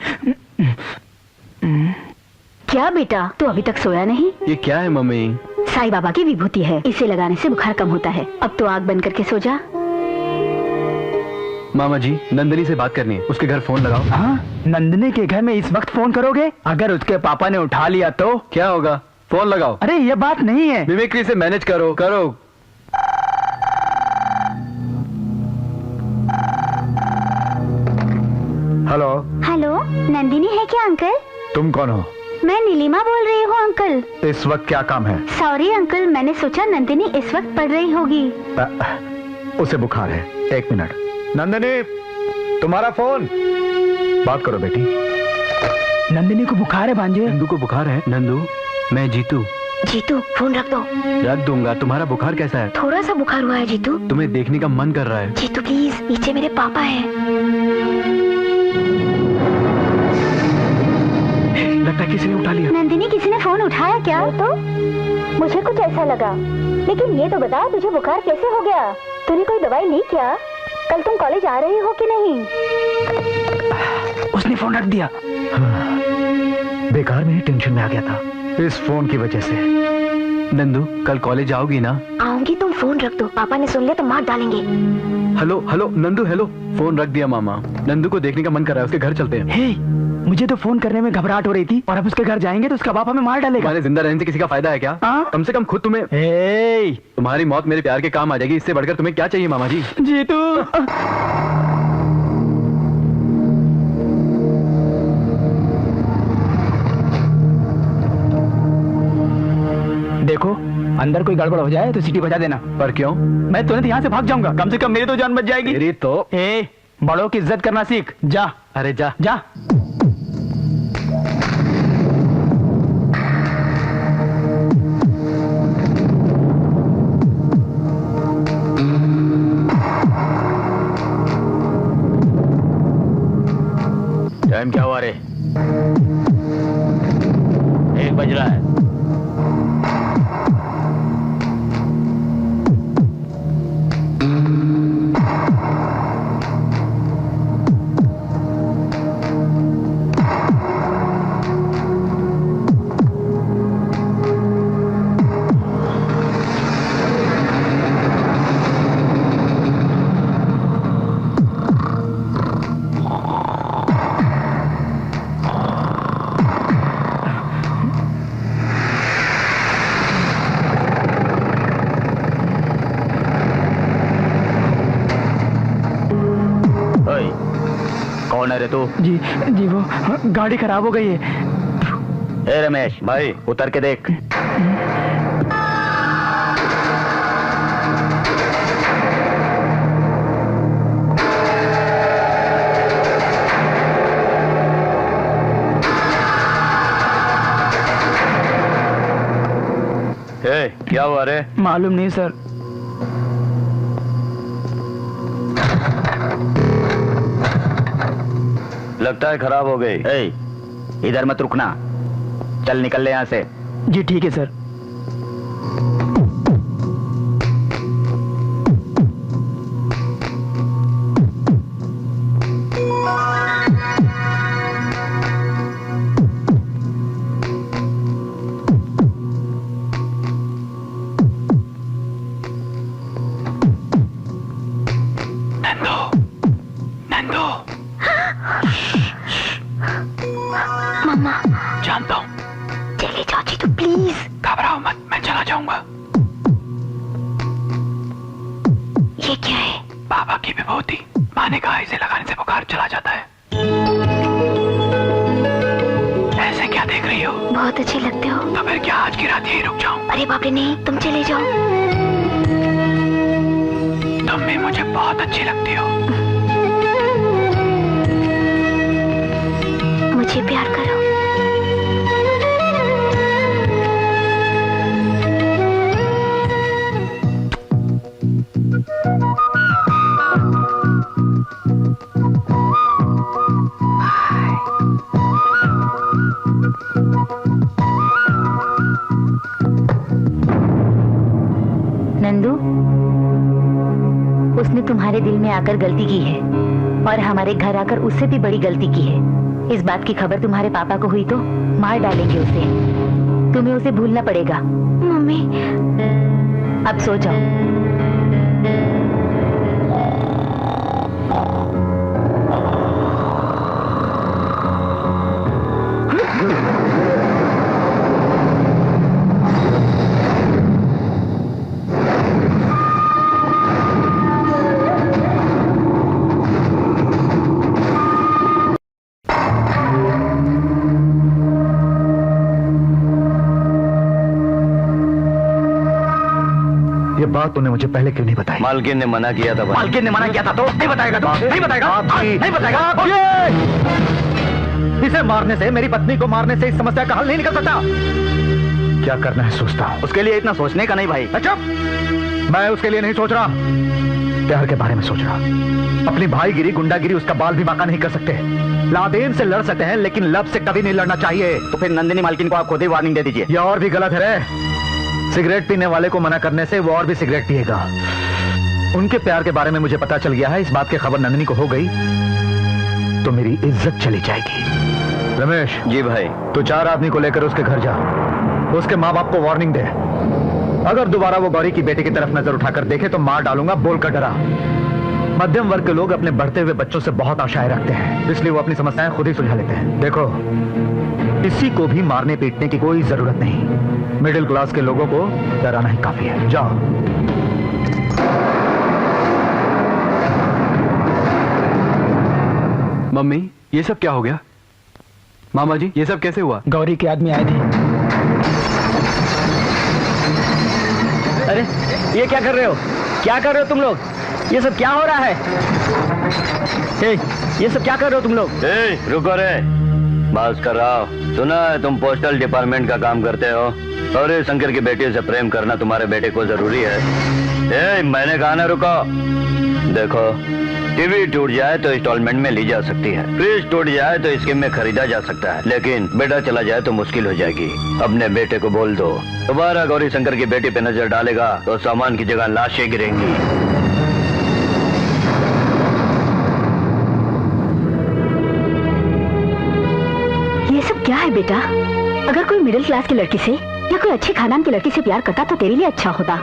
क्या बेटा, तू अभी तक सोया नहीं? ये क्या है मम्मी? साईं बाबा की विभूति है, इसे लगाने से बुखार कम होता है। अब तो आग बंद करके सो जा। मामा जी, नंदिनी से बात करनी है, उसके घर फोन लगाओ। हाँ, नंदिनी के घर में इस वक्त फोन करोगे? अगर उसके पापा ने उठा लिया तो क्या होगा? फोन लगाओ। अरे ये बात नहीं है। मिमिक्री से मैनेज करो करो। हेलो। हेलो, नंदिनी है क्या अंकल? तुम कौन हो? मैं नीलिमा बोल रही हूँ अंकल। इस वक्त क्या काम है? सॉरी अंकल, मैंने सोचा नंदिनी इस वक्त पढ़ रही होगी। उसे बुखार है, 1 मिनट। नंदिनी, तुम्हारा फोन। बात करो बेटी। नंदिनी को बुखार है भांजे। नंदू को बुखार है? नंदू, मैं जीतू। जीतू, फोन रख दो। रख दूंगा। तुम्हारा बुखार कैसा है? थोड़ा सा बुखार हुआ है जीतू। तुम्हें देखने का मन कर रहा है। जीतू प्लीज, नीचे मेरे पापा हैं। लगता है किसी ने उठा लिया। नंदिनी, किसी ने फोन उठाया क्या? तो मुझे कुछ ऐसा लगा, लेकिन ये तो बता तुझे बुखार कैसे हो गया? तूने कोई दवाई ली क्या? कल तुम कॉलेज आ रही हो कि नहीं? उसने फोन रख दिया। बेकार में ही टेंशन में आ गया था इस फोन की वजह से। नंदू, कल कॉलेज आओगी ना? आऊंगी, तुम फोन रख दो, पापा ने सुन लिया तो मार डालेंगे। Hello hello Nandu, hello. Phone रख दिया मामा। नंदू को देखने का मन कर रहा है, उसके घर चलते हैं। हे, मुझे तो फोन करने में घबराहट हो रही थी, और अब उसके घर जाएंगे तो उसका बाप हमें मार डालेगा। तुम्हारे जिंदा रहने से किसी का फायदा है क्या? हाँ? कम से कम खुद तुम्हें। तुम्हारी मौत मेरे प्यार के काम आ जाएगी, इससे बढ़कर तुम्हें क्या चाहिए मामा जी? जीतू, देखो, अंदर कोई गड़बड़ हो जाए तो सीटी बजा देना। पर क्यों? मैं तुरंत यहाँ से भाग जाऊंगा, कम से कम मेरी तो जान बच जाएगी। मेरी तो। बड़ों की इज्जत करना सीख। जा। अरे जा जा। टाइम क्या हुआ रे? 1 बज रहा है। ओनर है तू? जी जी, वो गाड़ी खराब हो गई है। ए रमेश भाई, उतर के देख। ए, क्या हुआ रे? मालूम नहीं सर। लगता है खराब हो गई। ए, इधर मत रुकना, चल निकल ले यहाँ से। जी ठीक है सर। मम्मा, जानता हूँ। चले जाओ जीतू प्लीज। घबराओ मत, मैं चला जाऊंगा। ये क्या है? बाबा की विभूति। माँ ने कहा इसे लगाने से बुखार चला जाता है। ऐसे क्या देख रही हो? बहुत अच्छे लगते हो। तो फिर क्या आज की रात यहीं रुक जाऊं? अरे बाप रे नहीं, तुम चले जाओ। तुम भी मुझे बहुत अच्छी लगती हो। मुझे प्यार करो। नंदू, उसने तुम्हारे दिल में आकर गलती की है और हमारे घर आकर उससे भी बड़ी गलती की है। इस बात की खबर तुम्हारे पापा को हुई तो मार डालेंगे उसे। तुम्हें उसे भूलना पड़ेगा। मम्मी, अब सो जाओ। ये बात तूने मुझे पहले क्यों नहीं बताई? मालकिन ने मना किया था। मालकिन ने मना किया था तो नहीं बताएगा? तो नहीं बताएगा? नहीं बताएगा? इसे मारने से, मेरी पत्नी को मारने से इस समस्या का हल नहीं निकल सकता। क्या करना है सोचता हूँ। उसके लिए इतना सोचने का नहीं भाई। अच्छा, मैं उसके लिए नहीं सोच रहा, प्यार के बारे में सोच रहा। अपनी भाईगिरी, गुंडागिरी उसका बाल भी बांका नहीं कर सकते। लादेन से लड़ सकते हैं लेकिन लब से कभी नहीं लड़ना चाहिए। तो फिर नंदिनी मालकिन को आप खुद ही वार्निंग दे दीजिए। यह और भी गलत है रे। सिगरेट पीने वाले को मना करने से वो और भी सिगरेट पिएगा। उनके प्यार के बारे में मुझे पता चल गया है। इस बात की खबर नंदिनी को हो गई तो मेरी इज्जत चली जाएगी। रमेश जी भाई। तू 4 आदमी को लेकर उसके घर जा, उसके माँ बाप को वार्निंग दे। अगर दोबारा वो गौरी की बेटी की तरफ नजर उठाकर देखे तो मार डालूंगा बोलकर डरा। मध्यम वर्ग के लोग अपने बढ़ते हुए बच्चों से बहुत आशाएं रखते हैं, इसलिए वो अपनी समस्याएं खुद ही सुलझा लेते हैं। देखो, किसी को भी मारने पीटने की कोई जरूरत नहीं। मिडिल क्लास के लोगों को डराना ही काफी है। जाओ। मम्मी, ये सब क्या हो गया? मामा जी, ये सब कैसे हुआ? गौरी के आदमी आए थे। अरे ये क्या कर रहे हो? क्या कर रहे हो तुम लोग? ये सब क्या हो रहा है? ये सब क्या कर रहे हो तुम लोग? रुको रे, भास्कर राव, सुना है तुम पोस्टल डिपार्टमेंट का काम करते हो और ये शंकर की बेटी से प्रेम करना तुम्हारे बेटे को जरूरी है। मैंने कहा ना रुको। देखो, टीवी टूट जाए तो इंस्टॉलमेंट में ली जा सकती है, फ्रिज टूट जाए तो स्कीम में खरीदा जा सकता है, लेकिन बेटा चला जाए तो मुश्किल हो जाएगी। अपने बेटे को बोल दो, दोबारा गौरी शंकर की बेटी पे नजर डालेगा तो सामान की जगह लाशें गिरेंगी। ये सब क्या है बेटा? अगर कोई मिडिल क्लास की लड़की से या कोई अच्छे खानदान की लड़की से प्यार करता तो तेरे लिए अच्छा होता।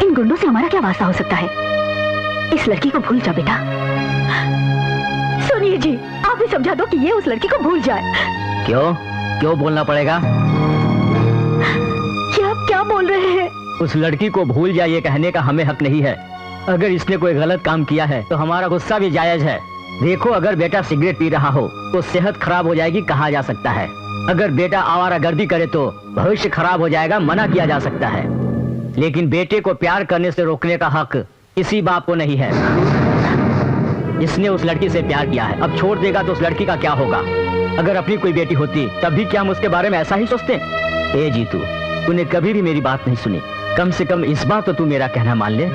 इन गुंडों से हमारा क्या वास्ता हो सकता है? इस लड़की को भूल जा बेटा। सुनिए जी, आप ही समझा दो कि ये उस लड़की को भूल जाए। क्यों बोलना पड़ेगा? क्या आप क्या बोल रहे हैं? उस लड़की को भूल जाइए कहने का हमें हक नहीं है। अगर इसने कोई गलत काम किया है तो हमारा गुस्सा भी जायज है। देखो, अगर बेटा सिगरेट पी रहा हो तो सेहत खराब हो जाएगी कहा जा सकता है। अगर बेटा आवारागर्दी करे तो भविष्य खराब हो जाएगा मना किया जा सकता है। लेकिन बेटे को प्यार करने से रोकने का हक किसी बाप को नहीं है। इसने उस लड़की से प्यार किया है, अब छोड़ देगा तो उस लड़की का क्या होगा? अगर अपनी कोई बेटी होती तब भी क्या हम उसके बारे में ऐसा ही सोचते? ए जीतू, तूने कभी भी मेरी बात नहीं सुनी। कम से कम इस बार तो तू मेरा कहना मान ले।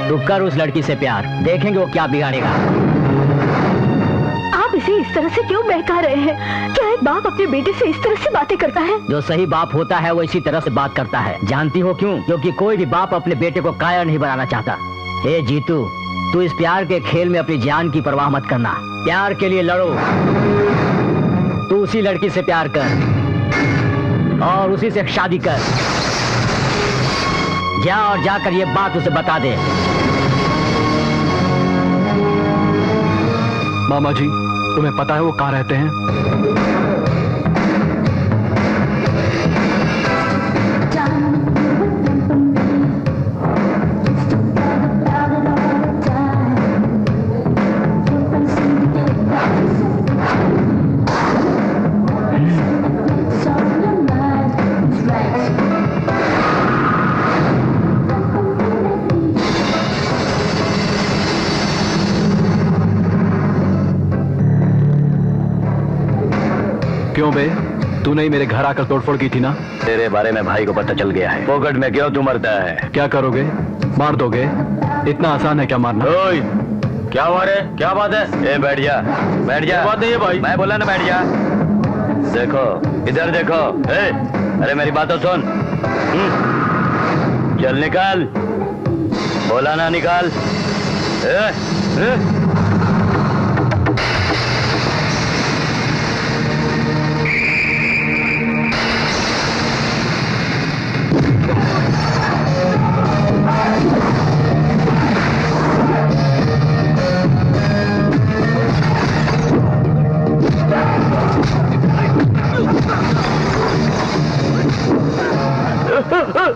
तू कर उस लड़की से प्यार, देखेंगे वो क्या बिगाड़ेगा। आप इसे इस तरह से क्यों बहका रहे हैं? क्या एक बाप अपने बेटे से इस तरह से बातें करता है? जो सही बाप होता है वो इसी तरह से बात करता है। जानती हो क्यों? क्योंकि कोई भी बाप अपने बेटे को कायर नहीं बनाना चाहता। ए जीतू, तू इस प्यार के खेल में अपनी जान की परवाह मत करना। प्यार के लिए लड़ो। तू उसी लड़की से प्यार कर और उसी से शादी कर। जा और जाकर ये बात उसे बता दे। मामा जी, तुम्हें पता है वो कहाँ रहते हैं? क्यों बे, तूने ही मेरे घर आकर तोड़फोड़ की थी ना? तेरे बारे में भाई को पता चल गया है। पोकट में क्यों तू मरता है? क्या करोगे? मार दोगे? इतना आसान है क्या मारना? ओए, क्या हुआ रे? क्या बात है? ए बैठ जा, बैठ जा। बात नहीं है भाई, मैं बोला ना बैठ जा। देखो इधर देखो। ए, अरे मेरी बात तो सुन। चल निकाल, बोला ना निकाल। ए?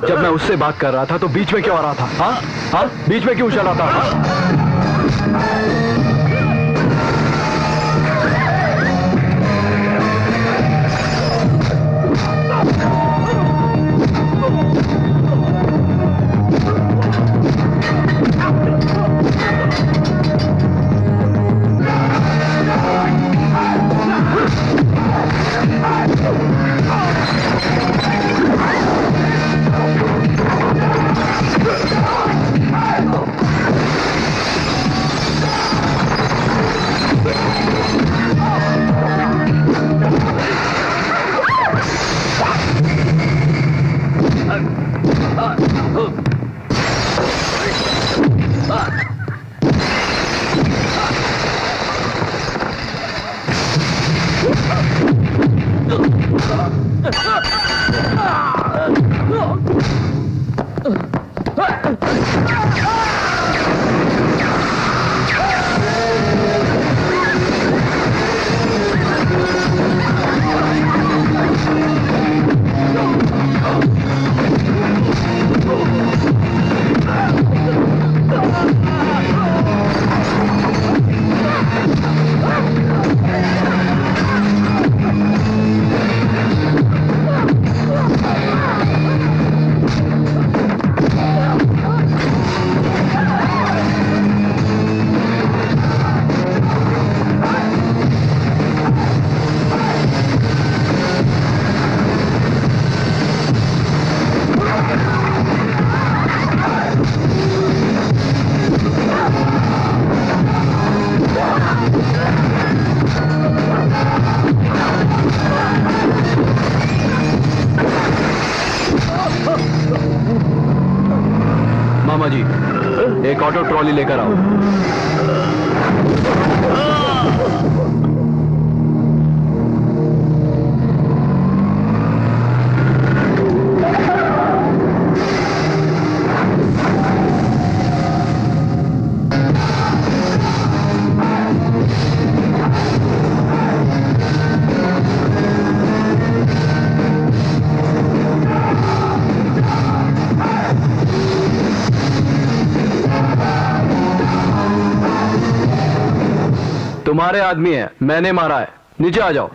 जब मैं उससे बात कर रहा था तो बीच में क्यों आ रहा था? हाँ हाँ, बीच में क्यों चला था? मामा जी, एक ऑटो ट्रॉली लेकर आओ। तुम्हारे आदमी है, मैंने मारा है। नीचे आ जाओ।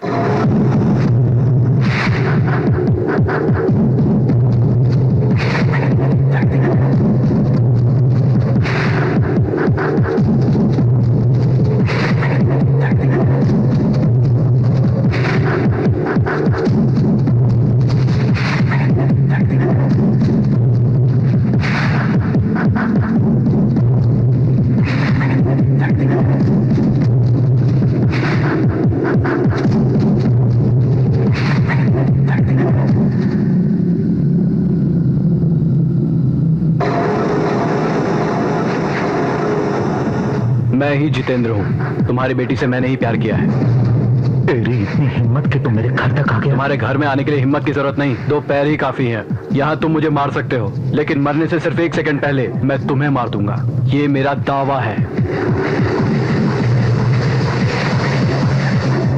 मैं ही जितेंद्र हूँ। तुम्हारी बेटी से मैंने ही प्यार किया है। तेरी इतनी हिम्मत कि तुम मेरे घर तक आ गए। तुम्हारे घर में आने के लिए हिम्मत की जरूरत नहीं, 2 पैर ही काफी हैं। यहाँ तुम मुझे मार सकते हो, लेकिन मरने से सिर्फ 1 सेकंड पहले मैं तुम्हें मार दूंगा। ये मेरा दावा है।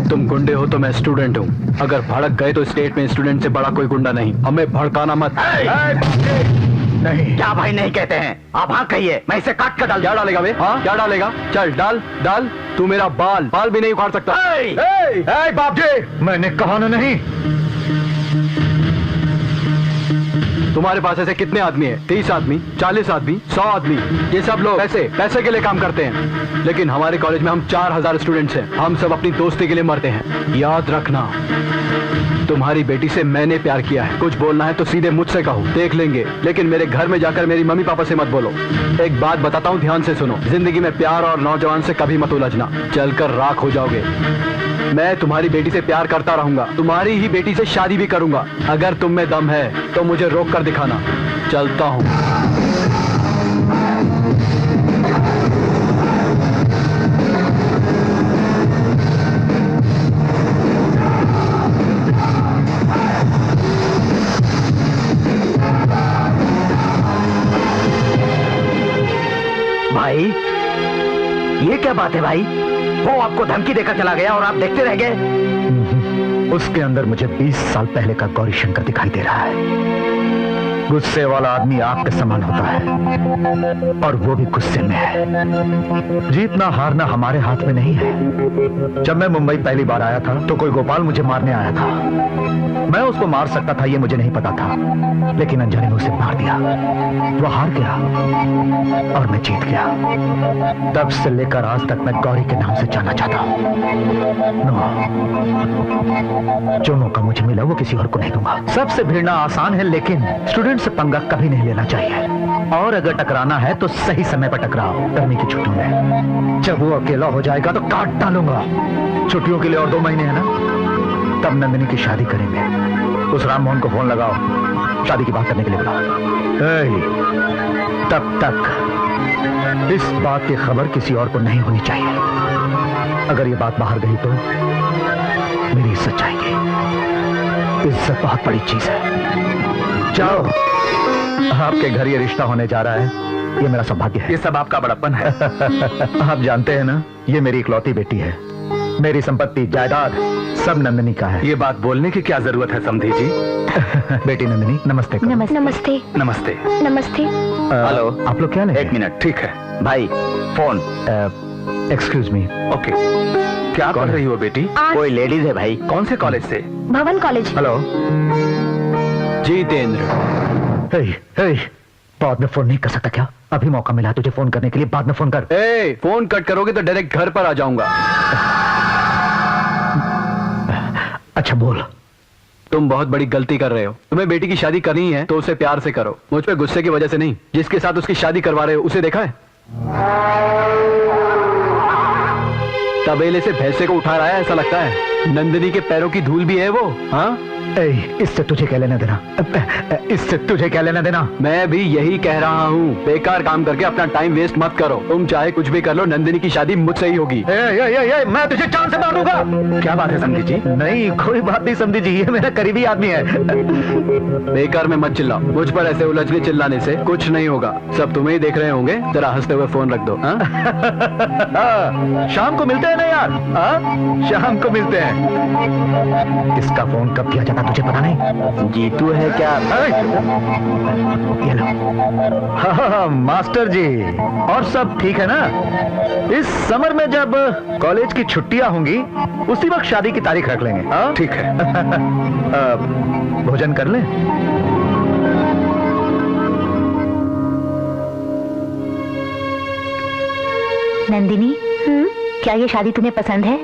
तुम गुंडे हो तो मैं स्टूडेंट हूँ। अगर भड़क गए तो स्टेट में स्टूडेंट से बड़ा कोई गुंडा नहीं। हमें भड़काना मत। नहीं, क्या भाई नहीं कहते हैं? आप हाँ कहिए, मैं इसे काट कर डाल। क्या डालेगा बे? हाँ क्या डालेगा? चल डाल डाल। तू मेरा बाल भी नहीं उखाड़ सकता। बाप जी, मैंने कहा ना नहीं। तुम्हारे पास ऐसे कितने आदमी हैं? 30 आदमी, 40 आदमी, 100 आदमी। ये सब लोग पैसे के लिए काम करते हैं, लेकिन हमारे कॉलेज में हम 4000 स्टूडेंट्स हैं। हम सब अपनी दोस्ती के लिए मरते हैं। याद रखना, तुम्हारी बेटी से मैंने प्यार किया है। कुछ बोलना है तो सीधे मुझसे कहो, देख लेंगे। लेकिन मेरे घर में जाकर मेरी मम्मी पापा से मत बोलो। एक बात बताता हूँ, ध्यान से सुनो। जिंदगी में प्यार और नौजवान से कभी मत उलझना, चलकर राख हो जाओगे। मैं तुम्हारी बेटी से प्यार करता रहूंगा, तुम्हारी ही बेटी से शादी भी करूंगा। अगर तुम में दम है तो मुझे रोक कर दिखाना। चलता हूँ। भाई ये क्या बात है भाई? वो आपको धमकी देकर चला गया और आप देखते रह गए? उसके अंदर मुझे 20 साल पहले का गौरी शंकर दिखाई दे रहा है। गुस्से वाला आदमी आग के समान होता है, और वो भी गुस्से में है। जीतना हारना हमारे हाथ में नहीं है। जब मैं मुंबई पहली बार आया था तो कोई गोपाल मुझे मारने आया था। मैं उसको मार सकता था ये मुझे नहीं पता था, लेकिन अनजाने ने उसे मार दिया। वो हार गया और मैं जीत गया। तब से लेकर आज तक मैं गौरी के नाम से जाना चाहता हूं। जो मौका मुझे मिला वो किसी और को नहीं दूंगा। सबसे भिड़ना आसान है, लेकिन स्टूडेंट से पंगा कभी नहीं लेना चाहिए। और अगर टकराना है तो सही समय पर टकराओ। गर्मी की छुट्टियों में जब वो अकेला हो जाएगा तो काट डालूंगा। छुट्टियों के लिए और 2 महीने है ना, तब नंदिनी की शादी करेंगे। उस राम मोहन को फोन लगाओ, शादी की बात करने के लिए बुलाओ। तब तक इस बात की खबर किसी और को नहीं होनी चाहिए। अगर ये बात बाहर गई तो मेरी इज्जत जाएगी। इज्जत बहुत बड़ी चीज है। जाओ, आपके घर ये रिश्ता होने जा रहा है, ये मेरा सौभाग्य है। ये सब आपका बड़प्पन है। आप जानते हैं ना, ये मेरी इकलौती बेटी है। मेरी संपत्ति जायदाद सब नंदिनी का है। ये बात बोलने की क्या जरूरत है समधी जी? बेटी नंदिनी, नमस्ते करो। नमस्ते नमस्ते। नमस्ते। हेलो, आप लोग क्या लेंगे? 1 मिनट। ठीक है भाई फोन। Excuse me. ओके। क्या पढ़ रही हो बेटी? कोई लेडीज है भाई। कौन से कॉलेज से? भवन कॉलेज। हेलो जितेंद्र। बाद में फोन नहीं कर सकता क्या? अभी मौका मिला तुझे फोन करने के लिए, बाद में फोन कर। फोन कट करोगे तो डायरेक्ट घर पर आ जाऊंगा। अच्छा बोल। तुम बहुत बड़ी गलती कर रहे हो। तुम्हें बेटी की शादी करनी है तो उसे प्यार से करो, मुझ पे गुस्से की वजह से नहीं। जिसके साथ उसकी शादी करवा रहे हो उसे देखा है? तबेले से भैंसे को उठा रहा है ऐसा लगता है। नंदिनी के पैरों की धूल भी है वो। हाँ, इससे तुझे क्या लेना देना? इससे तुझे क्या लेना देना? मैं भी यही कह रहा हूँ। बेकार काम करके अपना टाइम वेस्ट मत करो। तुम चाहे कुछ भी कर लो, नंदिनी की शादी मुझसे ही होगी। मैं तुझे जान से मार दूंगा। क्या बात है समधी जी? नहीं, कोई बात नहीं समधी जी, ये मेरा करीबी आदमी है। बेकार में मत चिल्लाओ। मुझ पर ऐसे उलझने चिल्लाने से कुछ नहीं होगा। सब तुम्हें ही देख रहे होंगे। जरा हंसते हुए फोन रख दो। शाम को मिलते हैं ना यार? शाम को मिलते हैं। इसका फोन कब किया जाता था तुझे पता नहीं? जीतू है क्या? ये लो। हाँ, मास्टर जी, और सब ठीक है ना? इस समर में जब कॉलेज की छुट्टियां होंगी उसी वक्त शादी की तारीख रख लेंगे। हाँ ठीक है। भोजन कर लें? नंदिनी, क्या ये शादी तुम्हें पसंद है?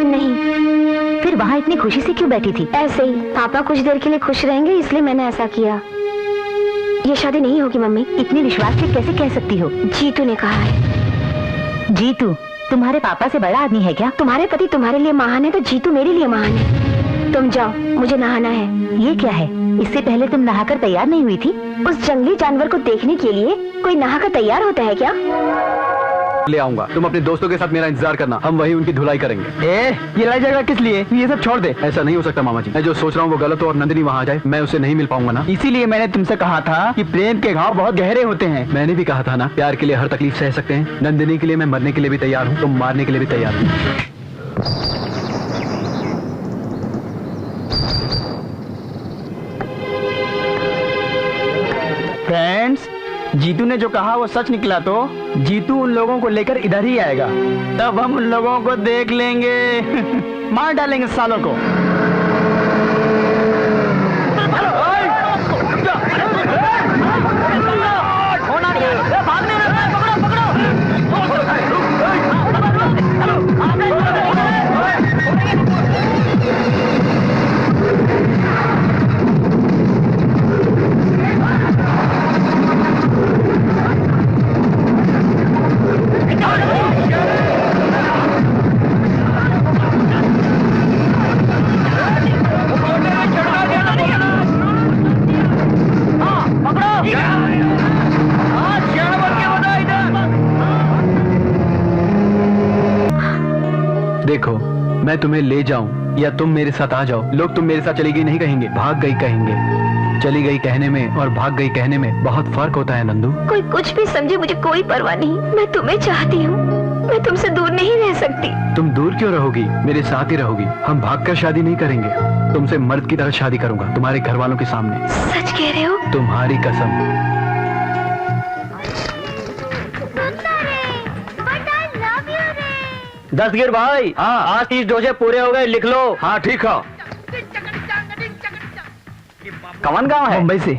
नहीं। फिर वहाँ इतनी खुशी से क्यों बैठी थी? ऐसे ही, पापा कुछ देर के लिए खुश रहेंगे इसलिए मैंने ऐसा किया। ये शादी नहीं होगी मम्मी। इतने विश्वास से कैसे कह सकती हो? जीतू ने कहा है। जीतू तुम्हारे पापा से बड़ा आदमी है क्या? तुम्हारे पति तुम्हारे लिए महान है तो जीतू मेरे लिए महान है। तुम जाओ, मुझे नहाना है। ये क्या है? इससे पहले तुम नहाकर तैयार नहीं हुई थी? उस जंगली जानवर को देखने के लिए कोई नहाकर तैयार होता है क्या? ले आऊंगा, तुम अपने दोस्तों के साथ मेरा इंतजार करना, हम वही उनकी धुलाई करेंगे। ये लड़ाई झगड़ा किस लिए? ये सब छोड़ दे। ऐसा नहीं हो सकता मामा जी, मैं जो सोच रहा हूँ वो गलत हो और नंदिनी वहाँ आ जाए, मैं उसे नहीं मिल पाऊंगा ना। इसीलिए मैंने तुमसे कहा था कि प्रेम के घाव बहुत गहरे होते हैं। मैंने भी कहा था ना, प्यार के लिए हर तकलीफ सह सकते हैं। नंदिनी के लिए मैं मरने के लिए भी तैयार हूँ, तुम मारने के लिए भी तैयार हूँ। फ्रेंड्स, जीतू ने जो कहा वो सच निकला तो जीतू उन लोगों को लेकर इधर ही आएगा, तब हम उन लोगों को देख लेंगे। मार डालेंगे सालों को। देखो, मैं तुम्हें ले जाऊं या तुम मेरे साथ आ जाओ, लोग तुम मेरे साथ चली गई नहीं कहेंगे, भाग गई कहेंगे। चली गई कहने में और भाग गई कहने में बहुत फर्क होता है नंदू। कोई कुछ भी समझे, मुझे कोई परवाह नहीं। मैं तुम्हें चाहती हूँ, मैं तुमसे दूर नहीं रह सकती। तुम दूर क्यों रहोगी? मेरे साथ ही रहोगी। हम भागकर शादी नहीं करेंगे, तुमसे मर्द की तरह शादी करूंगा, तुम्हारे घर वालों के सामने। सच कह रहे हो? तुम्हारी कसम। दस्तगीर भाई, हाँ आज 30 डोजे पूरे हो गए, लिख लो। हाँ ठीक है। कौन गांव है? मुंबई से।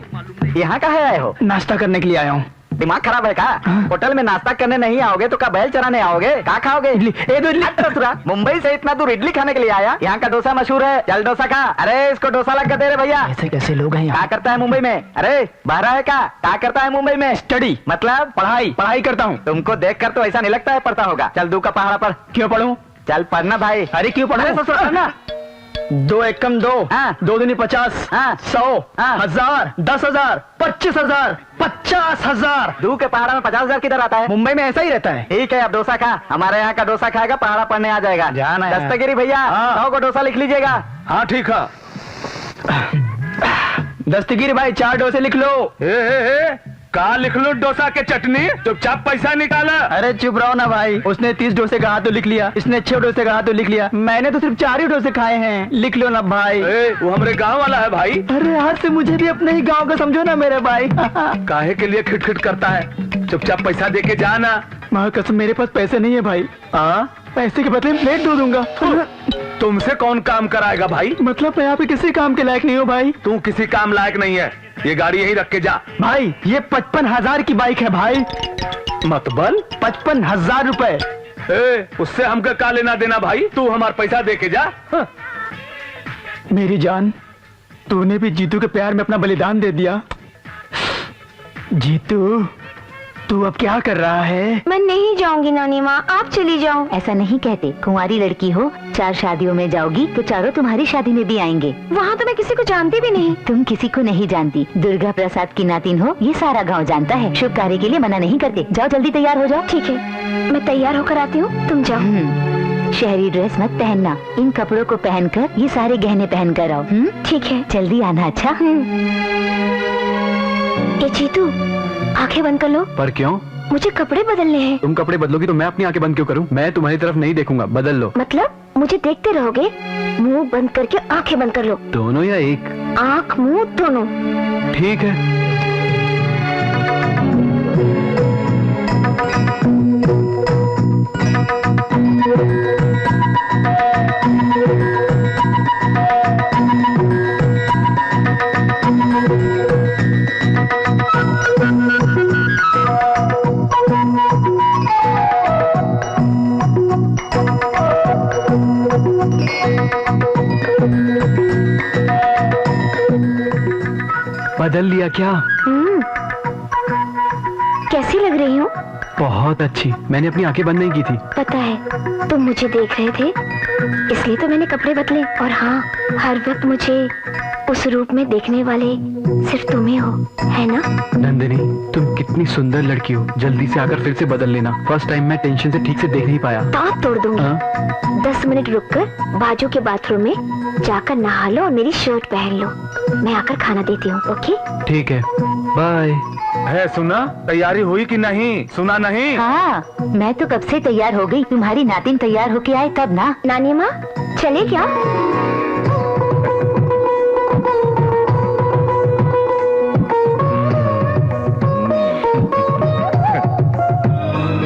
यहाँ का है आए हो? नाश्ता करने के लिए आया हूँ। दिमाग खराब है क्या? होटल में नाश्ता करने नहीं आओगे तो क्या बैल चराने आओगे? क्या खाओगे? इडली। मुंबई से इतना दूर इडली खाने के लिए आया? यहाँ का डोसा मशहूर है, चल डोसा खा। अरे इसको डोसा लग कर दे रहे भैया। ऐसे कैसे लोग हैं क्या यहाँ? करता है मुंबई में? अरे बाहर है क्या करता है मुंबई में? स्टडी, मतलब पढ़ाई करता हूँ। तुमको देखकर तो ऐसा नहीं लगता है पढ़ता होगा। चल दू का पहाड़ा पर। क्यों पढ़ूं? चल पढ़ना भाई। अरे क्यों पढ़ूं? ना 2 एकम 2, हाँ। 2 दूनी 50, हाँ। 100, हाँ। 1000, 10,000, 25,000, 50,000। दू के पहाड़ा में 50,000 किधर आता है? मुंबई में ऐसा ही रहता है। ठीक है, अब डोसा खा। हमारे यहाँ का डोसा खाएगा, पहाड़ा पढ़ने आ जाएगा। जाना है। दस्तगिरी भैया, हाँ। 100 को डोसा लिख लीजिएगा। हाँ ठीक है। दस्तगीर भाई 4 डोसे लिख लो। कहा लिख लो डोसा के चटनी, चुपचाप पैसा निकाला। अरे चुप रहो ना भाई, उसने 30 डोसे कहा तो लिख लिया, इसने 6 डोसे कहा तो लिख लिया, मैंने तो सिर्फ 4 ही डोसे खाए हैं। लिख लो ना भाई। वो हमारे गांव वाला है भाई। अरे यार से मुझे भी अपने ही गांव का समझो ना मेरे भाई। काहे के लिए खिटखिट करता है? चुपचाप पैसा दे के जाना। माँ कसम मेरे पास पैसे नहीं है भाई। पैसे के बदले में प्लेट धो दूंगा। तुमसे कौन काम कराएगा भाई? मतलब मैं यहाँ पे किसी काम के लायक नहीं हूँ भाई। तू किसी काम लायक नहीं है, ये गाड़ी यहीं रख के जा। भाई ये 55,000 की बाइक है भाई। मतबल 55,000 रुपए। उससे हमका का लेना देना भाई? तू हमारा पैसा दे के जा। हाँ। मेरी जान, तूने भी जीतू के प्यार में अपना बलिदान दे दिया। जीतू तू अब क्या कर रहा है? मैं नहीं जाऊंगी नानी माँ, आप चली जाओ। ऐसा नहीं कहते, कुंवारी लड़की हो, 4 शादियों में जाओगी तो चारों तुम्हारी शादी में भी आएंगे। वहाँ तो मैं किसी को जानती भी नहीं। तुम किसी को नहीं जानती, दुर्गा प्रसाद की नातिन हो, ये सारा गांव जानता है। शुभ कार्य के लिए मना नहीं करते। जाओ जल्दी तैयार हो जाओ। ठीक है, मैं तैयार होकर आती हूँ, तुम जाओ। शहरी ड्रेस मत पहनना, इन कपड़ों को पहनकर ये सारे गहने पहन कर आओ। ठीक है, जल्दी आना। अच्छा। ये जीतू, आंखें बंद कर लो। पर क्यों? मुझे कपड़े बदलने हैं। तुम कपड़े बदलोगी तो मैं अपनी आंखें बंद क्यों करूं? मैं तुम्हारी तरफ नहीं देखूंगा, बदल लो। मतलब मुझे देखते रहोगे? मुंह बंद करके आंखें बंद कर लो। दोनों या एक? आंख मुंह दोनों। ठीक है। बदल लिया क्या? कैसी लग रही हूँ? बहुत अच्छी। मैंने अपनी आंखें बंद नहीं की थी। पता है, तुम मुझे देख रहे थे, इसलिए तो मैंने कपड़े बदले। और हाँ, हर वक्त मुझे उस रूप में देखने वाले सिर्फ तुम ही हो, है ना? नंदिनी, तुम कितनी सुंदर लड़की हो। जल्दी से आकर फिर से बदल लेना। फर्स्ट टाइम मैं टेंशन से ठीक से देख नहीं पाया। दांत तोड़ दूंगी। 10 मिनट रुककर बाजू के बाथरूम में जाकर नहा लो और मेरी शर्ट पहन लो। मैं आकर खाना देती हूँ, ओके? ठीक है, बाय। है सुना? तैयारी हुई कि नहीं? सुना नहीं? हाँ, मैं तो कब से तैयार हो गई। तुम्हारी नातिन तैयार होके आए तब ना। नानी माँ, चले क्या?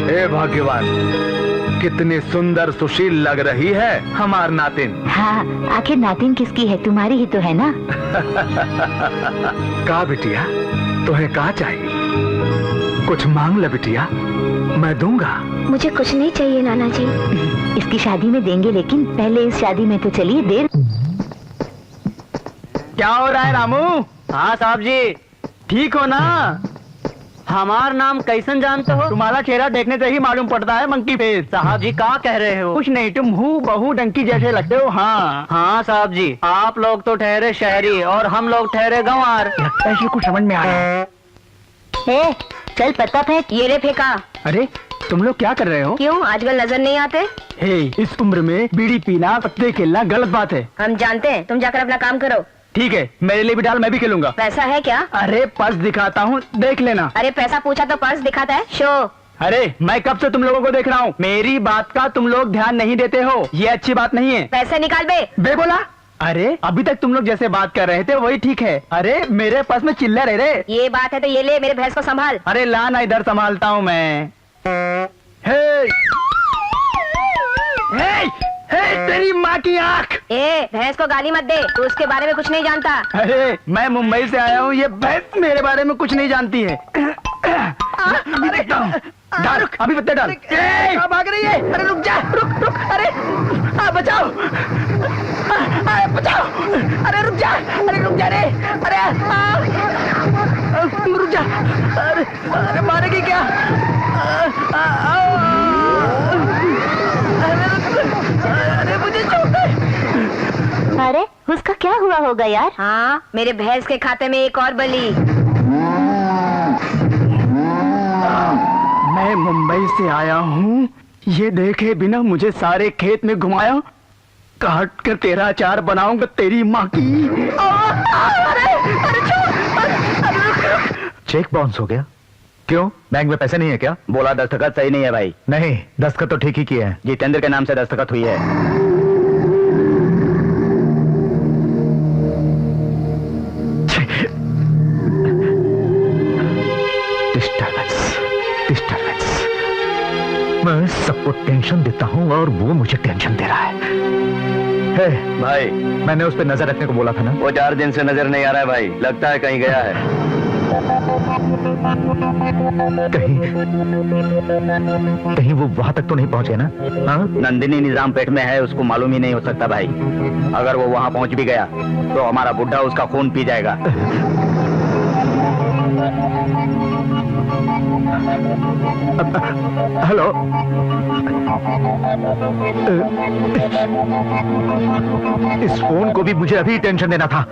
हे भाग्यवान, कितनी सुंदर सुशील लग रही है हमार नातिन। हाँ, आखिर नातिन किसकी है? तुम्हारी ही तो है ना। का बिटिया, तुम्हें का चाहिए? कुछ मांग ले बिटिया, मैं दूंगा। मुझे कुछ नहीं चाहिए नाना जी। इसकी शादी में देंगे, लेकिन पहले इस शादी में तो चलिए। देर क्या हो रहा है रामू? हाँ साहब जी, ठीक हो ना? हमार नाम कैसन जानते हो? तुम्हारा चेहरा देखने से ही मालूम पड़ता है, मंकी फेस। साहब जी क्या कह रहे हो? कुछ नहीं, तुम हूँ बहू डंकी जैसे लगते हो। हाँ हाँ साहब जी, आप लोग तो ठहरे शहरी और हम लोग ठहरे गंवार। लगता है कुछ समझ में आ रहा है। चल पता फेंक। ये रे फेंका। अरे तुम लोग क्या कर रहे हो? क्यों, आजकल नजर नहीं आते? हे, इस उम्र में बीड़ी पीना, पत्ते खेलना गलत बात है। हम जानते हैं, तुम जाकर अपना काम करो। ठीक है, मेरे लिए भी डाल, मैं भी खेलूंगा। पैसा है क्या? अरे पर्स दिखाता हूँ, देख लेना। अरे पैसा पूछा तो पर्स दिखाता है, शो। अरे मैं कब से तुम लोगों को देख रहा हूँ, मेरी बात का तुम लोग ध्यान नहीं देते हो, ये अच्छी बात नहीं है। पैसे निकाल बे। बे बोला? अरे अभी तक तुम लोग जैसे बात कर रहे थे वही ठीक है। अरे मेरे पर्स में चिल्लर है रे। ये बात है तो ये ले, मेरे भैंस को संभाल। अरे ला ना, इधर संभालता हूँ मैं। हे, हे, हे, तेरी माँ की आँख। ए, भैंस को गाली मत दे, तू उसके बारे में कुछ नहीं जानता। अरे मैं मुंबई से आया हूँ, ये भैंस मेरे बारे में कुछ नहीं जानती है। अरे डाल, अभी पत्ते डाल। भाग रही है? अरे रुक जा, रुक रुक। अरे बचाओ, बचाओ। अरे रुक जा, अरे रुक जा रे। अरे रुक जा। अरे मारेगी क्या? अरे मुझे चोट है। अरे उसका क्या हुआ होगा यार? हाँ, मेरे भैंस के खाते में एक और बली। मैं मुंबई से आया हूँ, ये देखे बिना मुझे सारे खेत में घुमाया, काट कर तेरा अचार बनाऊंगा तेरी माँ की। चेक बाउंस हो गया? क्यों, बैंक में पैसे नहीं है क्या? बोला दस्तखत सही नहीं है भाई। नहीं, दस्तखत तो ठीक ही किए हैं। जितेंद्र के नाम से दस्तखत हुई है। डिस्टर्बेंस। मैं सबको टेंशन देता हूँ और वो मुझे टेंशन दे रहा है। भाई मैंने उस पर नजर रखने को बोला था ना। वो 4 दिन से नजर नहीं आ रहा है भाई, लगता है कहीं गया है। कहीं वो वहां तक तो नहीं पहुंचे ना? हाँ? नंदिनी निजामपेट में है, उसको मालूम ही नहीं हो सकता भाई। अगर वो वहां पहुंच भी गया तो हमारा बुढ़ा उसका खून पी जाएगा। हेलो, इस फोन को भी मुझे अभी टेंशन देना था।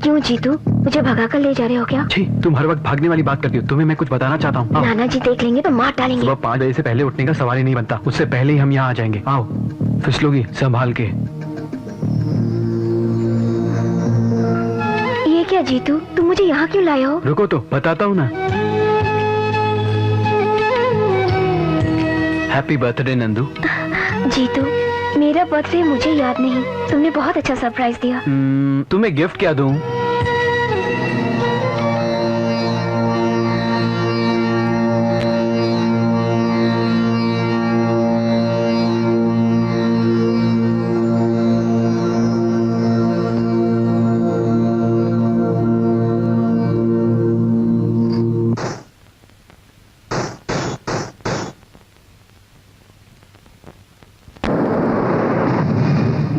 क्यों जीतू, मुझे भगा कर ले जा रहे हो क्या? छी, तुम हर वक्त भागने वाली बात करती हो। तुम्हें मैं कुछ बताना चाहता हूँ। नाना जी देख लेंगे तो मार डालेंगे। सुबह 5 बजे से पहले उठने का सवाल ही नहीं बनता, उससे पहले ही हम यहाँ आ जाएंगे। आओ, फिसलोगी संभाल के। ये क्या जीतू, तुम मुझे यहाँ क्यों लाए हो? रुको तो बताता हूँ ना। Happy birthday Nandu. जीतू, मेरा बर्थडे मुझे याद नहीं। तुमने बहुत अच्छा सरप्राइज दिया। तुम्हें गिफ्ट क्या दूं?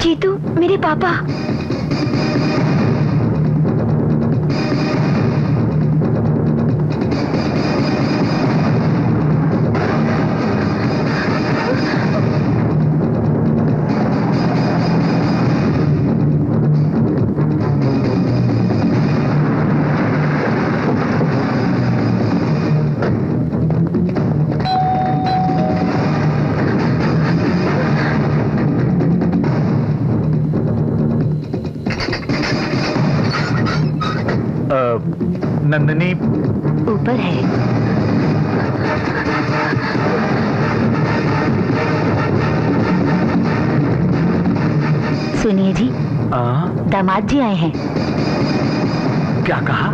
जीतू, मेरे पापा। नंदिनी ऊपर है। सुनिए जी, दामाद जी आए हैं। क्या कहा?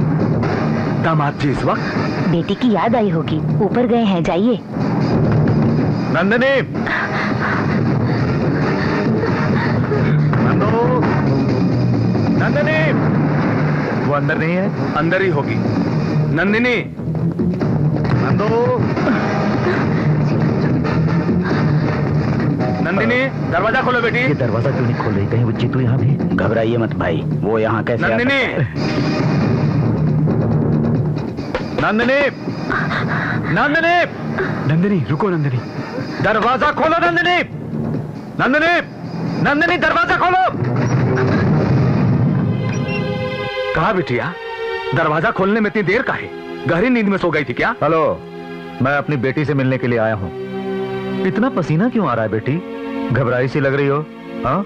दामाद जी इस वक्त? बेटी की याद आई होगी, ऊपर गए हैं, जाइए। नंदिनी, नंदू, नंदिनी, वो अंदर नहीं है? अंदर ही होगी। नंदिनी, नंदू, नंदिनी, दरवाजा खोलो बेटी। ये दरवाजा क्यों नहीं खोल रही? कहीं वो जीतू यहाँ भी? घबराइए मत भाई, वो यहाँ कैसे आ नंदिनी, नंदिनी, नंदिनी, नंदिनी, रुको नंदिनी, दरवाजा खोलो नंदिनी, नंदिनी, नंदिनी, दरवाजा खोलो। कहा बिटिया? दरवाजा खोलने में इतनी देर का है? गहरी नींद में सो गई थी क्या? हेलो, मैं अपनी बेटी से मिलने के लिए आया हूँ। इतना पसीना क्यों आ रहा है बेटी? घबराई सी लग रही हो? हाँ?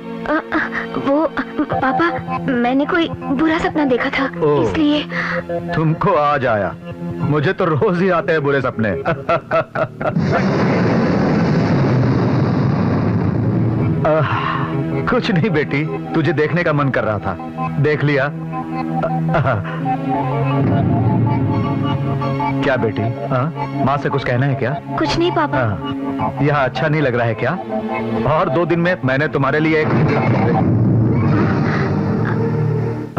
वो पापा, मैंने कोई बुरा सपना देखा था, इसलिए। तुमको आज आया? मुझे तो रोज ही आते हैं बुरे सपने। कुछ नहीं बेटी, तुझे देखने का मन कर रहा था, देख लिया। क्या बेटी, माँ से कुछ कहना है क्या? कुछ नहीं पापा। यह अच्छा नहीं लग रहा है क्या? और 2 दिन में मैंने तुम्हारे लिए एक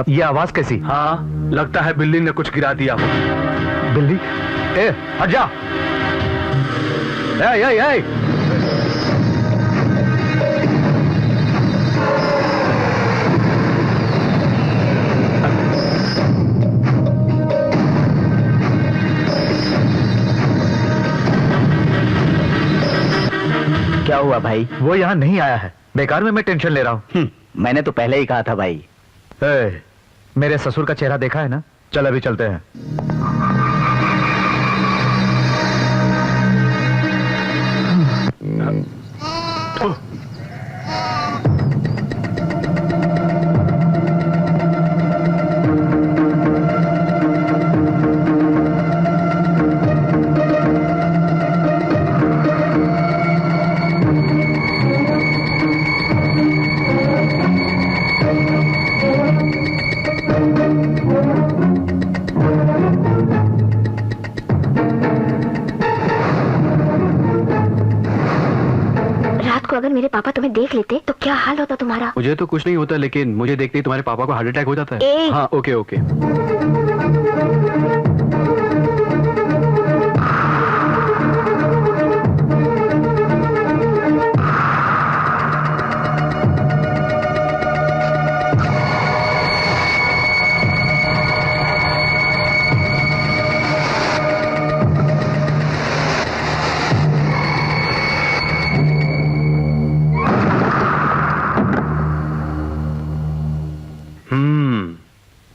ये आवाज कैसी? हाँ, लगता है बिल्ली ने कुछ गिरा दिया हो। बिल्ली? ए, हट जा। ए, ए, ए। क्या हुआ भाई? वो यहाँ नहीं आया है, बेकार में मैं टेंशन ले रहा हूँ। मैंने तो पहले ही कहा था भाई। मेरे ससुर का चेहरा देखा है ना? चल अभी चलते हैं। अगर मेरे पापा तुम्हें देख लेते तो क्या हाल होता तुम्हारा? मुझे तो कुछ नहीं होता, लेकिन मुझे देखते ही तुम्हारे पापा को हार्ट अटैक हो जाता है। हाँ, ओके ओके।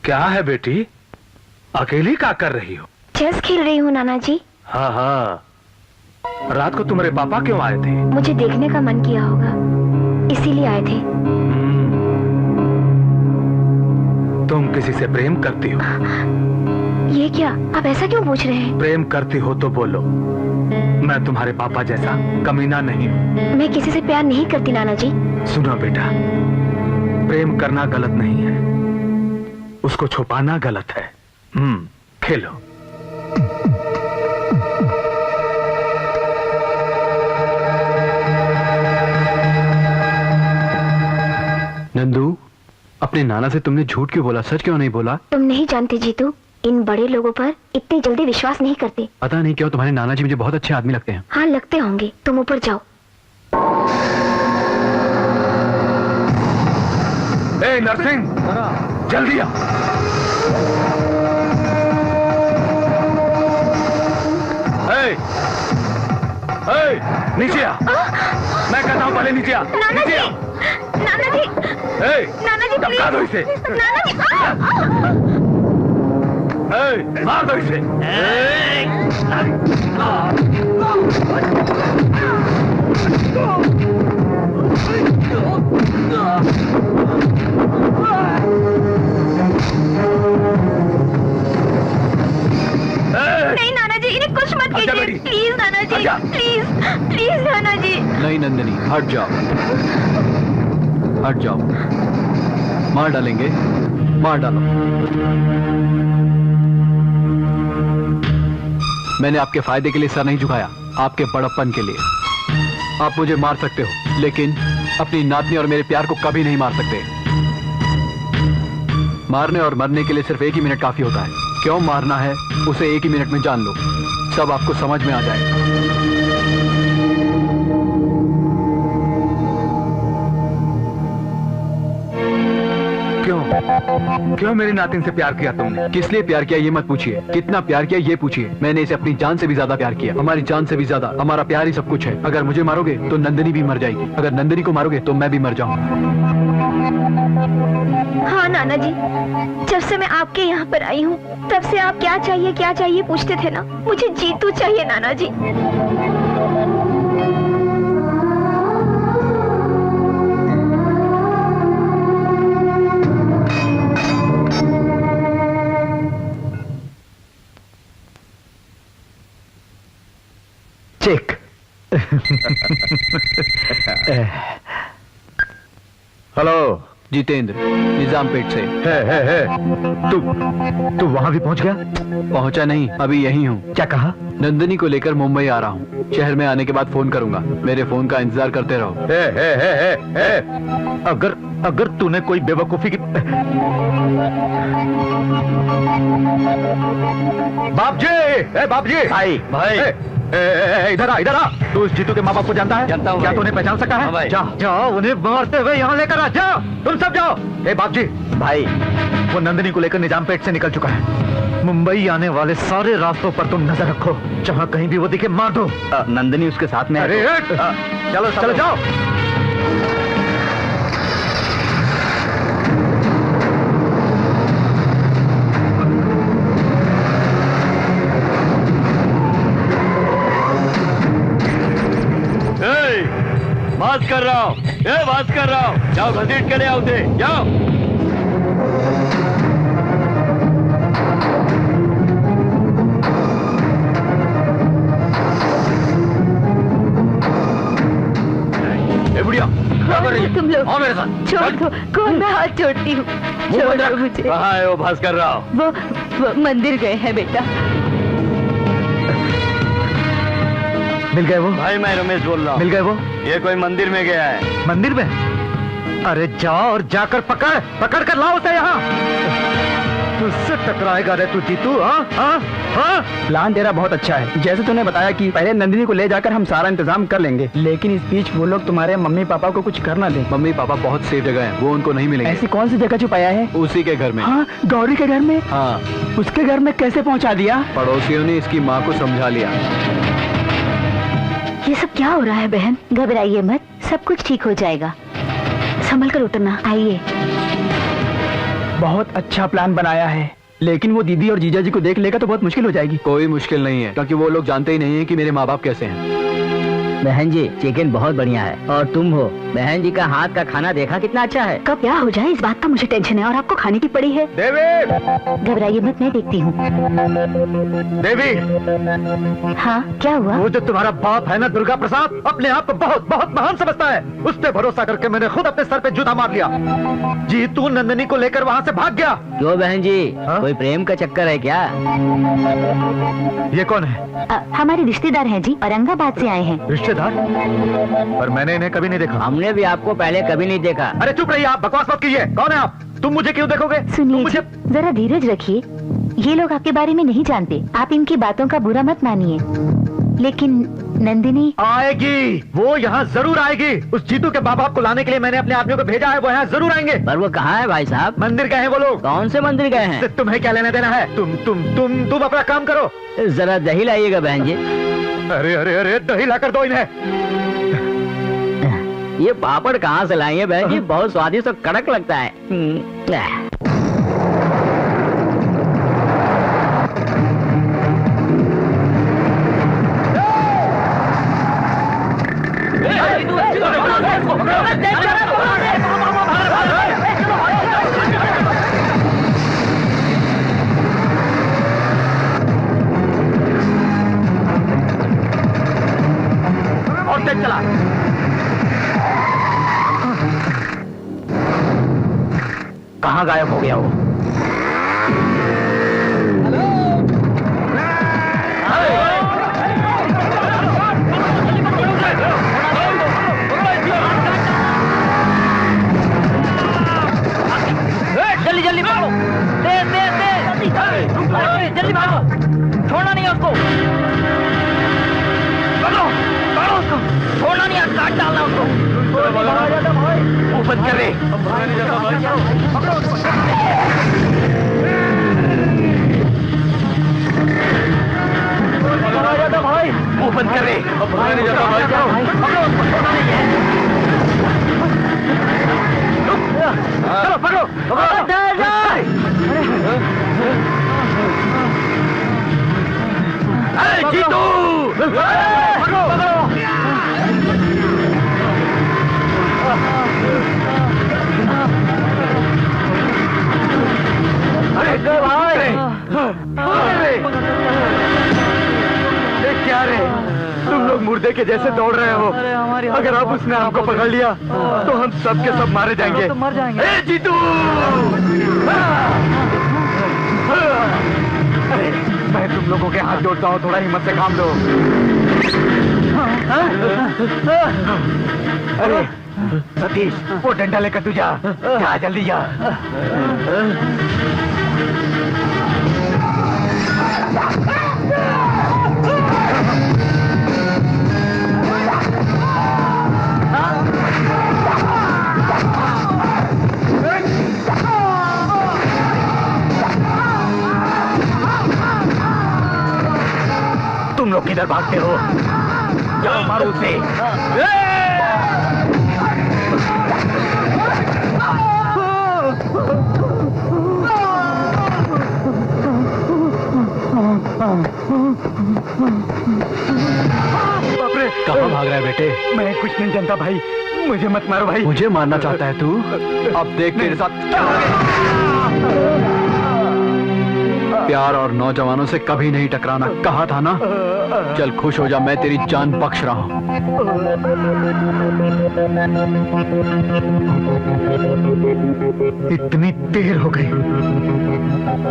क्या है बेटी, अकेली क्या कर रही हो? चेस खेल रही हूँ नाना जी। हाँ हाँ, रात को तुम्हारे पापा क्यों आए थे? मुझे देखने का मन किया होगा, इसीलिए आए थे। तुम किसी से प्रेम करती हो? ये क्या, आप ऐसा क्यों पूछ रहे हैं? प्रेम करती हो तो बोलो। मैं तुम्हारे पापा जैसा कमीना नहीं हूँ। मैं किसी से प्यार नहीं करती नाना जी। सुनो बेटा, प्रेम करना गलत नहीं है, उसको छुपाना गलत है। खेलो। नंदू, अपने नाना से तुमने झूठ क्यों बोला? सच क्यों नहीं बोला? तुम नहीं जानते जीतू, इन बड़े लोगों पर इतनी जल्दी विश्वास नहीं करते। पता नहीं क्यों तुम्हारे नाना जी मुझे बहुत अच्छे आदमी लगते हैं। हाँ लगते होंगे। तुम ऊपर जाओ। ए नरसिंह, जल्दी आ। नीचे आ। मैं कहता हूँ पहले नीचे आ। नाना जी, नाना जी, नाना जी धमका दो इसे। नाना जी, मार दो इसे। नहीं नाना जी, इन्हें कुछ मत कीजिए please Nana ji, please please नाना जी। नहीं नंदिनी, हट जाओ, हट जाओ। मार डालेंगे, मार डालो। मैंने आपके फायदे के लिए सर नहीं झुकाया, आपके बड़प्पन के लिए। आप मुझे मार सकते हो, लेकिन अपनी नातनी और मेरे प्यार को कभी नहीं मार सकते। मारने और मरने के लिए सिर्फ एक ही मिनट काफी होता है। क्यों मारना है उसे एक ही मिनट में जान लो, सब आपको समझ में आ जाएगा। क्यों मेरी नातिन से प्यार किया तुमने? किस लिए प्यार किया ये मत पूछिए, कितना प्यार किया ये पूछिए। मैंने इसे अपनी जान से भी ज्यादा प्यार किया, हमारी जान से भी ज्यादा। हमारा प्यार ही सब कुछ है। अगर मुझे मारोगे तो नंदिनी भी मर जाएगी, अगर नंदिनी को मारोगे तो मैं भी मर जाऊंगा। हाँ नाना जी, जब से मैं आपके यहाँ पर आई हूँ तब से आप क्या चाहिए पूछते थे ना। मुझे जीतू चाहिए नाना जी। चेक। हेलो जितेंद्र, निजामपेट से। तू वहां भी पहुंच गया? पहुंचा नहीं, अभी यही हूँ। क्या कहा? नंदिनी को लेकर मुंबई आ रहा हूँ। शहर में आने के बाद फोन करूंगा, मेरे फोन का इंतजार करते रहो। अगर तूने कोई बेवकूफी की। बाप जी, भाई इधर आ। तू इस जीतू के माँ बाप को जानता है? जानता हूँ। क्या तू उन्हें पहचान सका है? हाँ जाओ उन्हें मारते हुए यहाँ लेकर आ। जाओ, तुम सब जाओ। बाप जी, भाई वो नंदिनी को लेकर निजामपेट से निकल चुका है। मुंबई आने वाले सारे रास्तों पर तुम नजर रखो, जहाँ कहीं भी वो दिखे मार दो। नंदिनी उसके साथ में है। अरे चलो जाओ। बात कर रहा हूँ, जाओ घसीट के ले आओ उसे, जाओ। बुढ़िया तुम लोग हाँ मेरे साथ छोड़ दो। कौन? मैं हाथ जोड़ती हूँ, छोड़ दो मुझे। कहाँ है वो भास्कर राव? वो मंदिर गए हैं बेटा। मिल गए वो? भाई मैं रमेश बोल रहा हूँ। मिल गए वो? ये कोई मंदिर में गया है। मंदिर में? अरे जाओ और जाकर पकड़ कर लाओ उसे यहाँ। तुझसे टकराएगा रे तू जीतू। हाँ? प्लान तेरा बहुत अच्छा है। जैसे तूने बताया कि पहले नंदिनी को ले जाकर हम सारा इंतजाम कर लेंगे, लेकिन इस बीच वो लोग तुम्हारे मम्मी पापा को कुछ करना दे। मम्मी पापा बहुत सेफ जगह है, वो उनको नहीं मिलेंगे। ऐसी कौन सी जगह छुपाया है? उसी के घर में। हाँ, गौरी के घर में? हाँ। उसके घर में कैसे पहुँचा दिया? पड़ोसियों ने इसकी माँ को समझा लिया। ये सब क्या हो रहा है बहन? घबराइए मत, सब कुछ ठीक हो जाएगा। संभल कर उतरना। आइए। बहुत अच्छा प्लान बनाया है, लेकिन वो दीदी और जीजा जी को देख लेगा तो बहुत मुश्किल हो जाएगी। कोई मुश्किल नहीं है, क्योंकि वो लोग जानते ही नहीं है कि मेरे माँ बाप कैसे हैं। बहन जी, चिकन बहुत बढ़िया है और तुम हो बहन जी का हाथ का खाना देखा कितना अच्छा है। कब क्या हो जाए इस बात का मुझे टेंशन है और आपको खाने की पड़ी है। देवी, घबराइए मत, मैं देखती हूँ। देवी, हाँ क्या हुआ? वो जो तुम्हारा बाप है ना दुर्गा प्रसाद, अपने आप को बहुत बहुत महान समझता है। उस पे भरोसा करके मैंने खुद अपने सर पे जूता मार लिया। जीतू नंदिनी को लेकर वहाँ से भाग गया। क्यों बहन जी, कोई प्रेम का चक्कर है क्या? ये कौन है? हमारे रिश्तेदार हैं जी, औरंगाबाद से आए हैं। रिश्तेदार? पर मैंने इन्हें कभी नहीं देखा। हमने भी आपको पहले कभी नहीं देखा। अरे चुप रहिए आप, बकवास मत कीजिए। कौन है आप? तुम मुझे क्यों देखोगे? सुनिए मुझे जरा धीरज रखिए, ये लोग आपके बारे में नहीं जानते, आप इनकी बातों का बुरा मत मानिए। लेकिन नंदिनी आएगी, वो यहाँ जरूर आएगी। उस जीतू के बाप को लाने के लिए मैंने अपने आदमियों को भेजा है, वो यहाँ जरूर आएंगे। पर वो कहाँ है भाई साहब? मंदिर गए हैं वो लोग। कौन से मंदिर गए हैं? तुम्हें क्या लेना देना है? तुम अपना काम करो। जरा दही लाइएगा बहन जी। अरे अरे अरे, दही लाकर दो इन्हें। ये पापड़ कहाँ से लाई है बहन जी? बहुत स्वादिष्ट और कड़क लगता है। और तेज चला। कहाँ गायब हो गया वो? जल्दी जल्दी भागो, तेज तेज तेज, जल्दी भागो, छोड़ना नहीं है उसको, भागो भागो उसको, छोड़ना नहीं है, काट डालना उसको। वो बंद कर दे। भाई वो बंद कर दे। चलो पकड़ो। अरे जीतू, पकड़ो पकड़ो। अरे भाई, ये क्या रे? तुम लोग मुर्दे के जैसे दौड़ रहे हो। अगर अब उसने हमको पकड़ लिया तो हम सब के सब मारे जाएंगे। मर जाएंगे। ए जीतू, अरे मैं तुम लोगों के हाथ जोड़ता हूँ, थोड़ा हिम्मत से काम लो। अरे सतीश, वो डंडा लेकर तू जा, जल्दी जा। तुम लोग किधर भागते हो? जाओ मारो उसे। बापरे, कहाँ भाग रहा है बेटे? मैं कुछ नहीं जानता भाई, मुझे मत मारो भाई। मुझे मारना चाहता है तू? अब देख तेरे साथ क्या प्यार और नौजवानों से कभी नहीं टकराना, कहा था ना? चल खुश हो जा, मैं तेरी जान बख्श रहा हूँ। इतनी देर हो गई,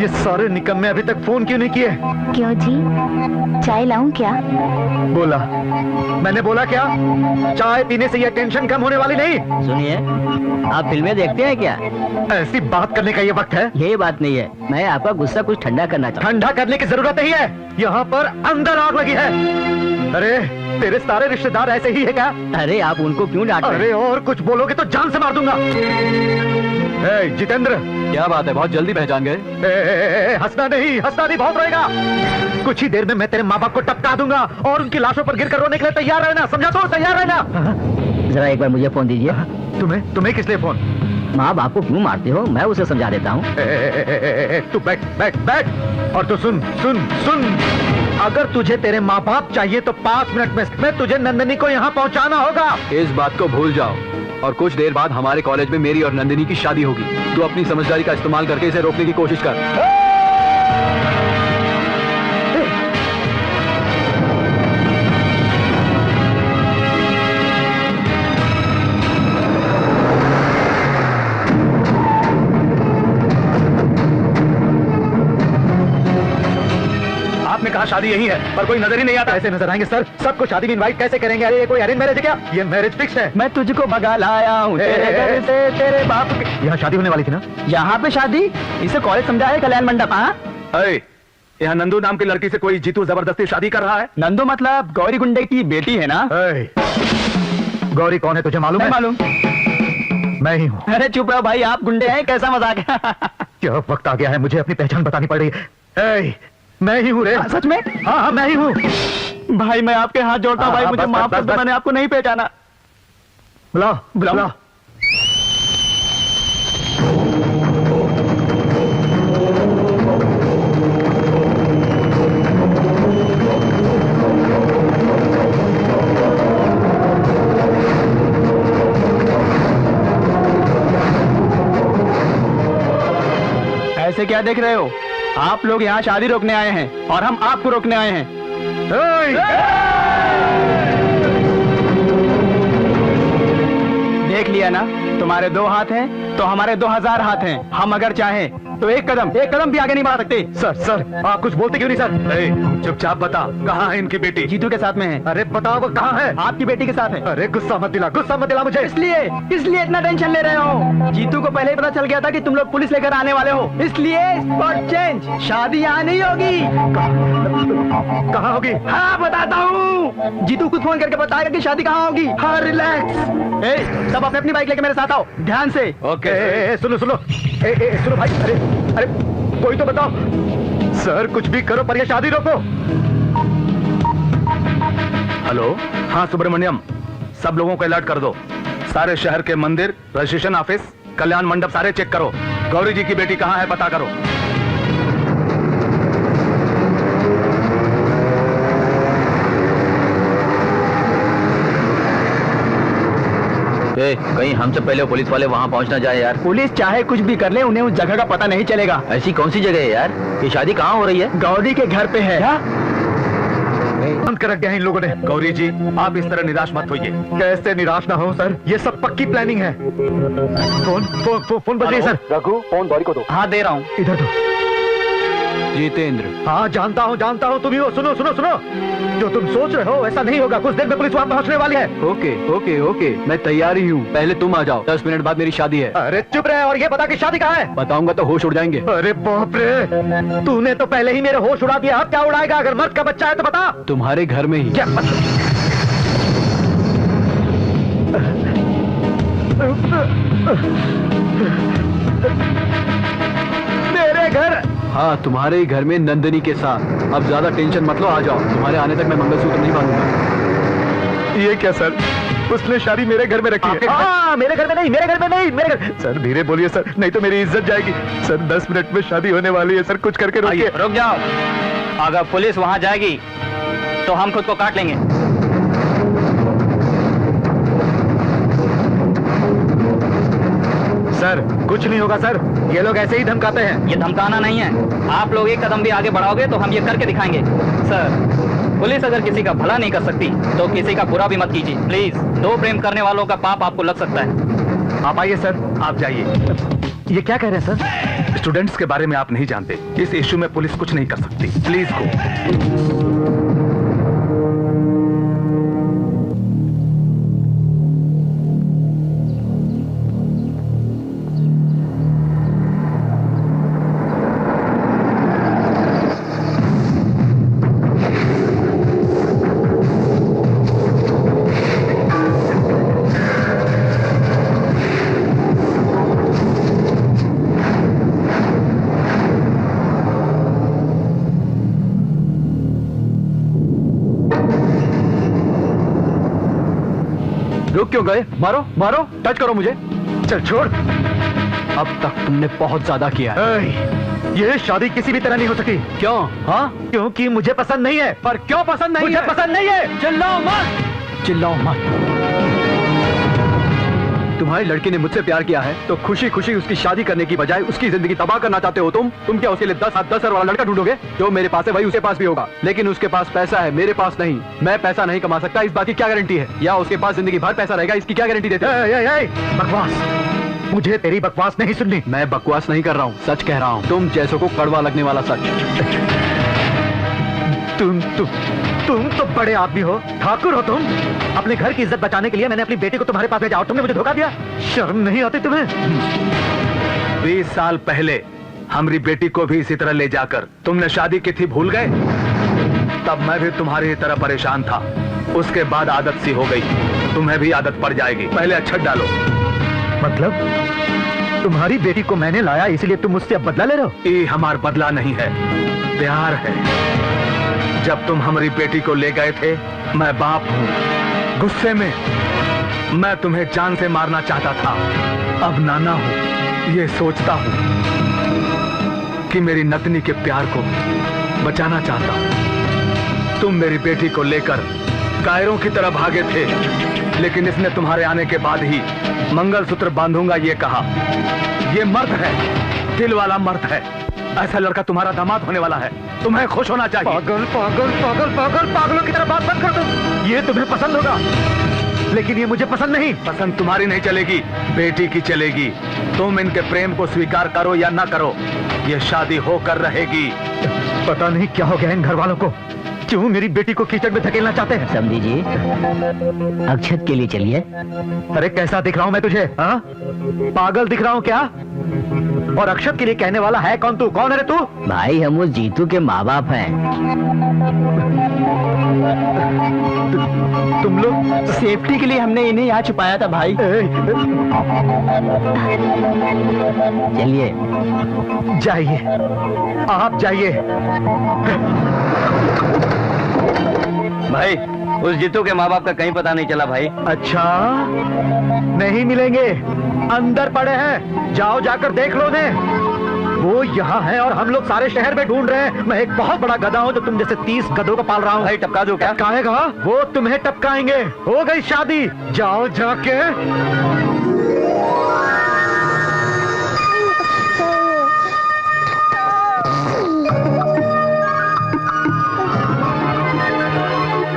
ये सारे निकम्मे अभी तक फोन क्यों नहीं किए? क्यों जी, चाय लाऊं क्या? बोला, मैंने बोला क्या? चाय पीने से ये टेंशन कम होने वाली नहीं। सुनिए, आप फिल्में देखते हैं क्या? ऐसी बात करने का ये वक्त है? यही बात नहीं है, मैं आपका गुस्सा कुछ ठंडा करना चाहता हूँ। ठंडा करने की जरूरत नहीं है, यहाँ पर अंदर आग लगी है। अरे तेरे सारे रिश्तेदार ऐसे ही है क्या? अरे आप उनको क्यों डांट रहे हैं? अरे और कुछ बोलोगे तो जान से मार दूंगा। जितेंद्र, क्या बात है, बहुत जल्दी पहचान गए? हंसना नहीं, बहुत रोएगा। कुछ ही देर में मैं तेरे माँ बाप को टपका दूंगा और उनकी लाशों पर गिरकर रोने के लिए तैयार रहना, समझा? तो तैयार रहना। जरा एक बार मुझे फोन दीजिए। तुम्हें किस लिए फोन? माँ बाप को क्यों मारते हो? मैं उसे समझा देता हूँ। तू बैठ बैठ बैठ और तू सुन सुन सुन। अगर तुझे तेरे माँ बाप चाहिए तो 5 मिनट में तुझे नंदिनी को यहाँ पहुँचाना होगा। इस बात को भूल जाओ और कुछ देर बाद हमारे कॉलेज में मेरी और नंदिनी की शादी होगी। तू अपनी समझदारी का इस्तेमाल करके इसे रोकने की कोशिश कर। आपने कहा शादी यही है, पर कोई नजर ही नहीं आता। ऐसे नजर आएंगे सर? सबको शादी में इनवाइट कैसे करेंगे? अरे ये कोई अरेंज मैरिज है क्या? ये मैरिज फिक्स है। मैं तुझको भगा लाया हूँ तेरे घर से, तेरे बाप के। यहाँ शादी होने वाली थी ना? यहाँ पे शादी? इसे कॉलेज समझा है कल्याण मंडप? हाँ, यहाँ नंदू नाम की लड़की से कोई जीतू जबरदस्ती शादी कर रहा है। नंदू मतलब गौरी गुंडे की बेटी है ना? गौरी कौन है तुझे मालूम है? मालूम। मैं ही हूँ। अरे चुप रहो भाई, आप गुंडे हैं? कैसा मजाक है? क्या वक्त आ गया है, मुझे अपनी पहचान बतानी पड़ रही है। मैं ही हूँ रे। सच में? हाँ मैं ही हूँ भाई। मैं आपके हाथ जोड़ता हूँ भाई, मुझे माफ कर दो, मैंने आपको नहीं पहचाना। बुलाओ बुलाओ। ऐसे क्या देख रहे हो? आप लोग यहाँ शादी रोकने आए हैं और हम आपको रोकने आए हैं। देख लिया ना, तुम्हारे 2 हाथ हैं तो हमारे 2000 हाथ हैं। हम अगर चाहें तो एक कदम भी आगे नहीं बढ़ा सकते। सर आप कुछ बोलते क्यों नहीं सर? चुपचाप बता, कहाँ है इनकी बेटी? जीतू के साथ में है। अरे बताओ वो कहाँ है? आपकी बेटी के साथ है। अरे गुस्सा मत दिला मुझे। इसलिए इतना टेंशन ले रहे हो? जीतू को पहले ही पता चल गया था कि तुम लोग पुलिस लेकर आने वाले हो, इसलिए स्पॉट चेंज। शादी यहाँ नहीं होगी। कहाँ होगी? हाँ बताता हूँ। जीतू खुद फोन करके बताएगा कि शादी कहाँ होगी। हाँ रिलैक्स। सब अपनी बाइक लेके मेरे साथ आओ, ध्यान से। ओके। सुनो भाई। अरे कोई तो बताओ। सर कुछ भी करो पर ये शादी रोको। हेलो, हाँ सुब्रमण्यम, सब लोगों को अलर्ट कर दो। सारे शहर के मंदिर, रजिस्ट्रेशन ऑफिस, कल्याण मंडप सारे चेक करो। गौरी जी की बेटी कहाँ है पता करो। कहीं हमसे पहले पुलिस वाले वहाँ पहुँच ना जाए यार। पुलिस चाहे कुछ भी कर ले, उन्हें उस जगह का पता नहीं चलेगा। ऐसी कौन सी जगह है यार? ये शादी कहाँ हो रही है? गौरी के घर पे है। बंद कर रख दिया इन लोगों ने। गौरी जी आप इस तरह निराश मत होइए। कैसे निराश ना हो सर, ये सब पक्की प्लानिंग है। फोन बज रही है सर। रघु फोन गौरी को दो। हाँ दे रहा हूँ। इधर दो। जितेंद्र। हाँ जानता हूँ तुम ही हो। सुनो जो तुम सोच रहे हो ऐसा नहीं होगा। कुछ देर में पुलिस वहाँ पहुँचने वाली है। ओके मैं तैयार ही हूँ। पहले तुम आ जाओ, 10 मिनट बाद मेरी शादी है। अरे चुप रहे और ये बता कि शादी कहाँ है? बताऊंगा तो होश उड़ जाएंगे। अरे बाप रे, तूने तो पहले ही मेरे होश उड़ा दिया। अब क्या उड़ाएगा? अगर मर्द का बच्चा है तो बता। तुम्हारे घर में ही। क्या मेरे घर? हाँ तुम्हारे ही घर में नंदिनी के साथ। अब ज्यादा टेंशन मत लो, आ जाओ। तुम्हारे आने तक मैं मंगलसूत्र नहीं बांधूंगा। ये क्या सर, उसने शादी मेरे घर में रखी है। हाँ मेरे घर में नहीं, मेरे घर में। सर धीरे बोलिए सर, नहीं तो मेरी इज्जत जाएगी। सर 10 मिनट में शादी होने वाली है सर, कुछ करके रोकिए। रुक जाओ, अगर पुलिस वहाँ जाएगी तो हम खुद को काट लेंगे। सर कुछ नहीं होगा सर, ये लोग ऐसे ही धमकाते हैं। ये धमकाना नहीं है, आप लोग एक कदम भी आगे बढ़ाओगे तो हम ये करके दिखाएंगे। सर पुलिस अगर किसी का भला नहीं कर सकती तो किसी का बुरा भी मत कीजिए प्लीज। 2 प्रेम करने वालों का पाप आपको लग सकता है। आप आइए सर, आप जाइए। ये क्या कह रहे हैं सर? स्टूडेंट्स के बारे में आप नहीं जानते, इस इश्यू में पुलिस कुछ नहीं कर सकती। Please go. रुक क्यों गए? मारो टच करो मुझे। चल छोड़। अब तक तुमने बहुत ज्यादा किया है। ये शादी किसी भी तरह नहीं हो सकी। क्यों? हाँ, क्योंकि मुझे पसंद नहीं है। पर क्यों पसंद नहीं मुझे है? पसंद नहीं है। चिल्लाओ मत, चिल्लाओ मत। तुम्हारी लड़की ने मुझसे प्यार किया है तो खुशी खुशी उसकी शादी करने की बजाय उसकी जिंदगी तबाह करना चाहते हो तुम क्या उसके लिए 10 हाथ 10 सर वाला लड़का ढूंढोगे? जो मेरे पास है वही उसके पास भी होगा, लेकिन उसके पास पैसा है, मेरे पास नहीं। मैं पैसा नहीं कमा सकता, इस बात की क्या गारंटी है? या उसके पास जिंदगी भर पैसा रहेगा, इसकी क्या गारंटी देते हो? बकवास, मुझे तेरी बकवास नहीं सुननी। मैं बकवास नहीं कर रहा हूँ, सच कह रहा हूँ। तुम जैसों को कड़वा लगने वाला सच। तुम तो बड़े आदमी हो, ठाकुर हो तुम। अपने घर की इज्जत बचाने के लिए मैंने अपनी बेटी को तुम्हारे पास भेजा और तुमने मुझे धोखा दिया। शर्म नहीं आती तुम्हें? 20 साल पहले हमारी बेटी को भी इसी तरह ले जाकर तुमने शादी की थी, भूल गए? तब मैं भी तुम्हारी तरह परेशान था। उसके बाद आदत सी हो गई, तुम्हें भी आदत पड़ जाएगी। पहले अक्षत डालो। मतलब तुम्हारी बेटी को मैंने लाया इसलिए तुम मुझसे अब बदला ले रहे हो? ये हमार बदला नहीं है, प्यार है। जब तुम हमारी बेटी को ले गए थे, मैं बाप हूँ, गुस्से में मैं तुम्हें जान से मारना चाहता था। अब नाना हूँ, ये सोचता हूँ कि मेरी नतनी के प्यार को बचाना चाहता हूँ। तुम मेरी बेटी को लेकर कायरों की तरह भागे थे, लेकिन इसने तुम्हारे आने के बाद ही मंगलसूत्र बांधूंगा ये कहा। ये मर्द है, दिल वाला मर्द है। ऐसा लड़का तुम्हारा दामाद होने वाला है, तुम्हें खुश होना चाहिए। पागल पागल पागल पागल पागलों की तरह बात मत कर तुम। ये तुम्हें पसंद होगा, लेकिन ये मुझे पसंद नहीं। पसंद तुम्हारी नहीं चलेगी, बेटी की चलेगी। तुम इनके प्रेम को स्वीकार करो या ना करो, ये शादी होकर रहेगी। पता नहीं क्या हो गया इन घर वालों को, क्यों मेरी बेटी को कीचड़ में धकेलना चाहते हैं? समझी जी, अक्षत के लिए चलिए। अरे कैसा दिख रहा हूं मैं तुझे? हाँ, पागल दिख रहा हूं क्या? और अक्षत के लिए कहने वाला है कौन? तू कौन है रे तू? भाई हम उस जीतू के माँ बाप हैं। तुम लोग सेफ्टी के लिए हमने इन्हें यहाँ छुपाया था भाई। चलिए जाइए, आप जाइए। भाई उस जीतू के माँ बाप का कहीं पता नहीं चला भाई। अच्छा, नहीं मिलेंगे, अंदर पड़े हैं, जाओ जाकर देख लो उन्हें। वो यहाँ है और हम लोग सारे शहर में ढूंढ रहे हैं। मैं एक बहुत बड़ा गधा हूँ जो तुम जैसे 30 गधों को पाल रहा हूँ। भाई टपका दो क्या? टपकाएगा? वो तुम्हें टपकाएंगे। हो गई शादी, जाओ जाके।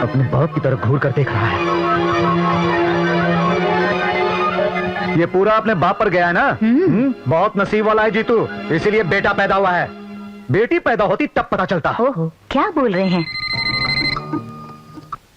अपने बाप की तरफ घूर कर देख रहा है। ये पूरा अपने बाप पर गया है ना? बहुत नसीब वाला है जीतू, इसीलिए बेटा पैदा हुआ है। बेटी पैदा होती तब पता चलता। ओहो, क्या बोल रहे हैं?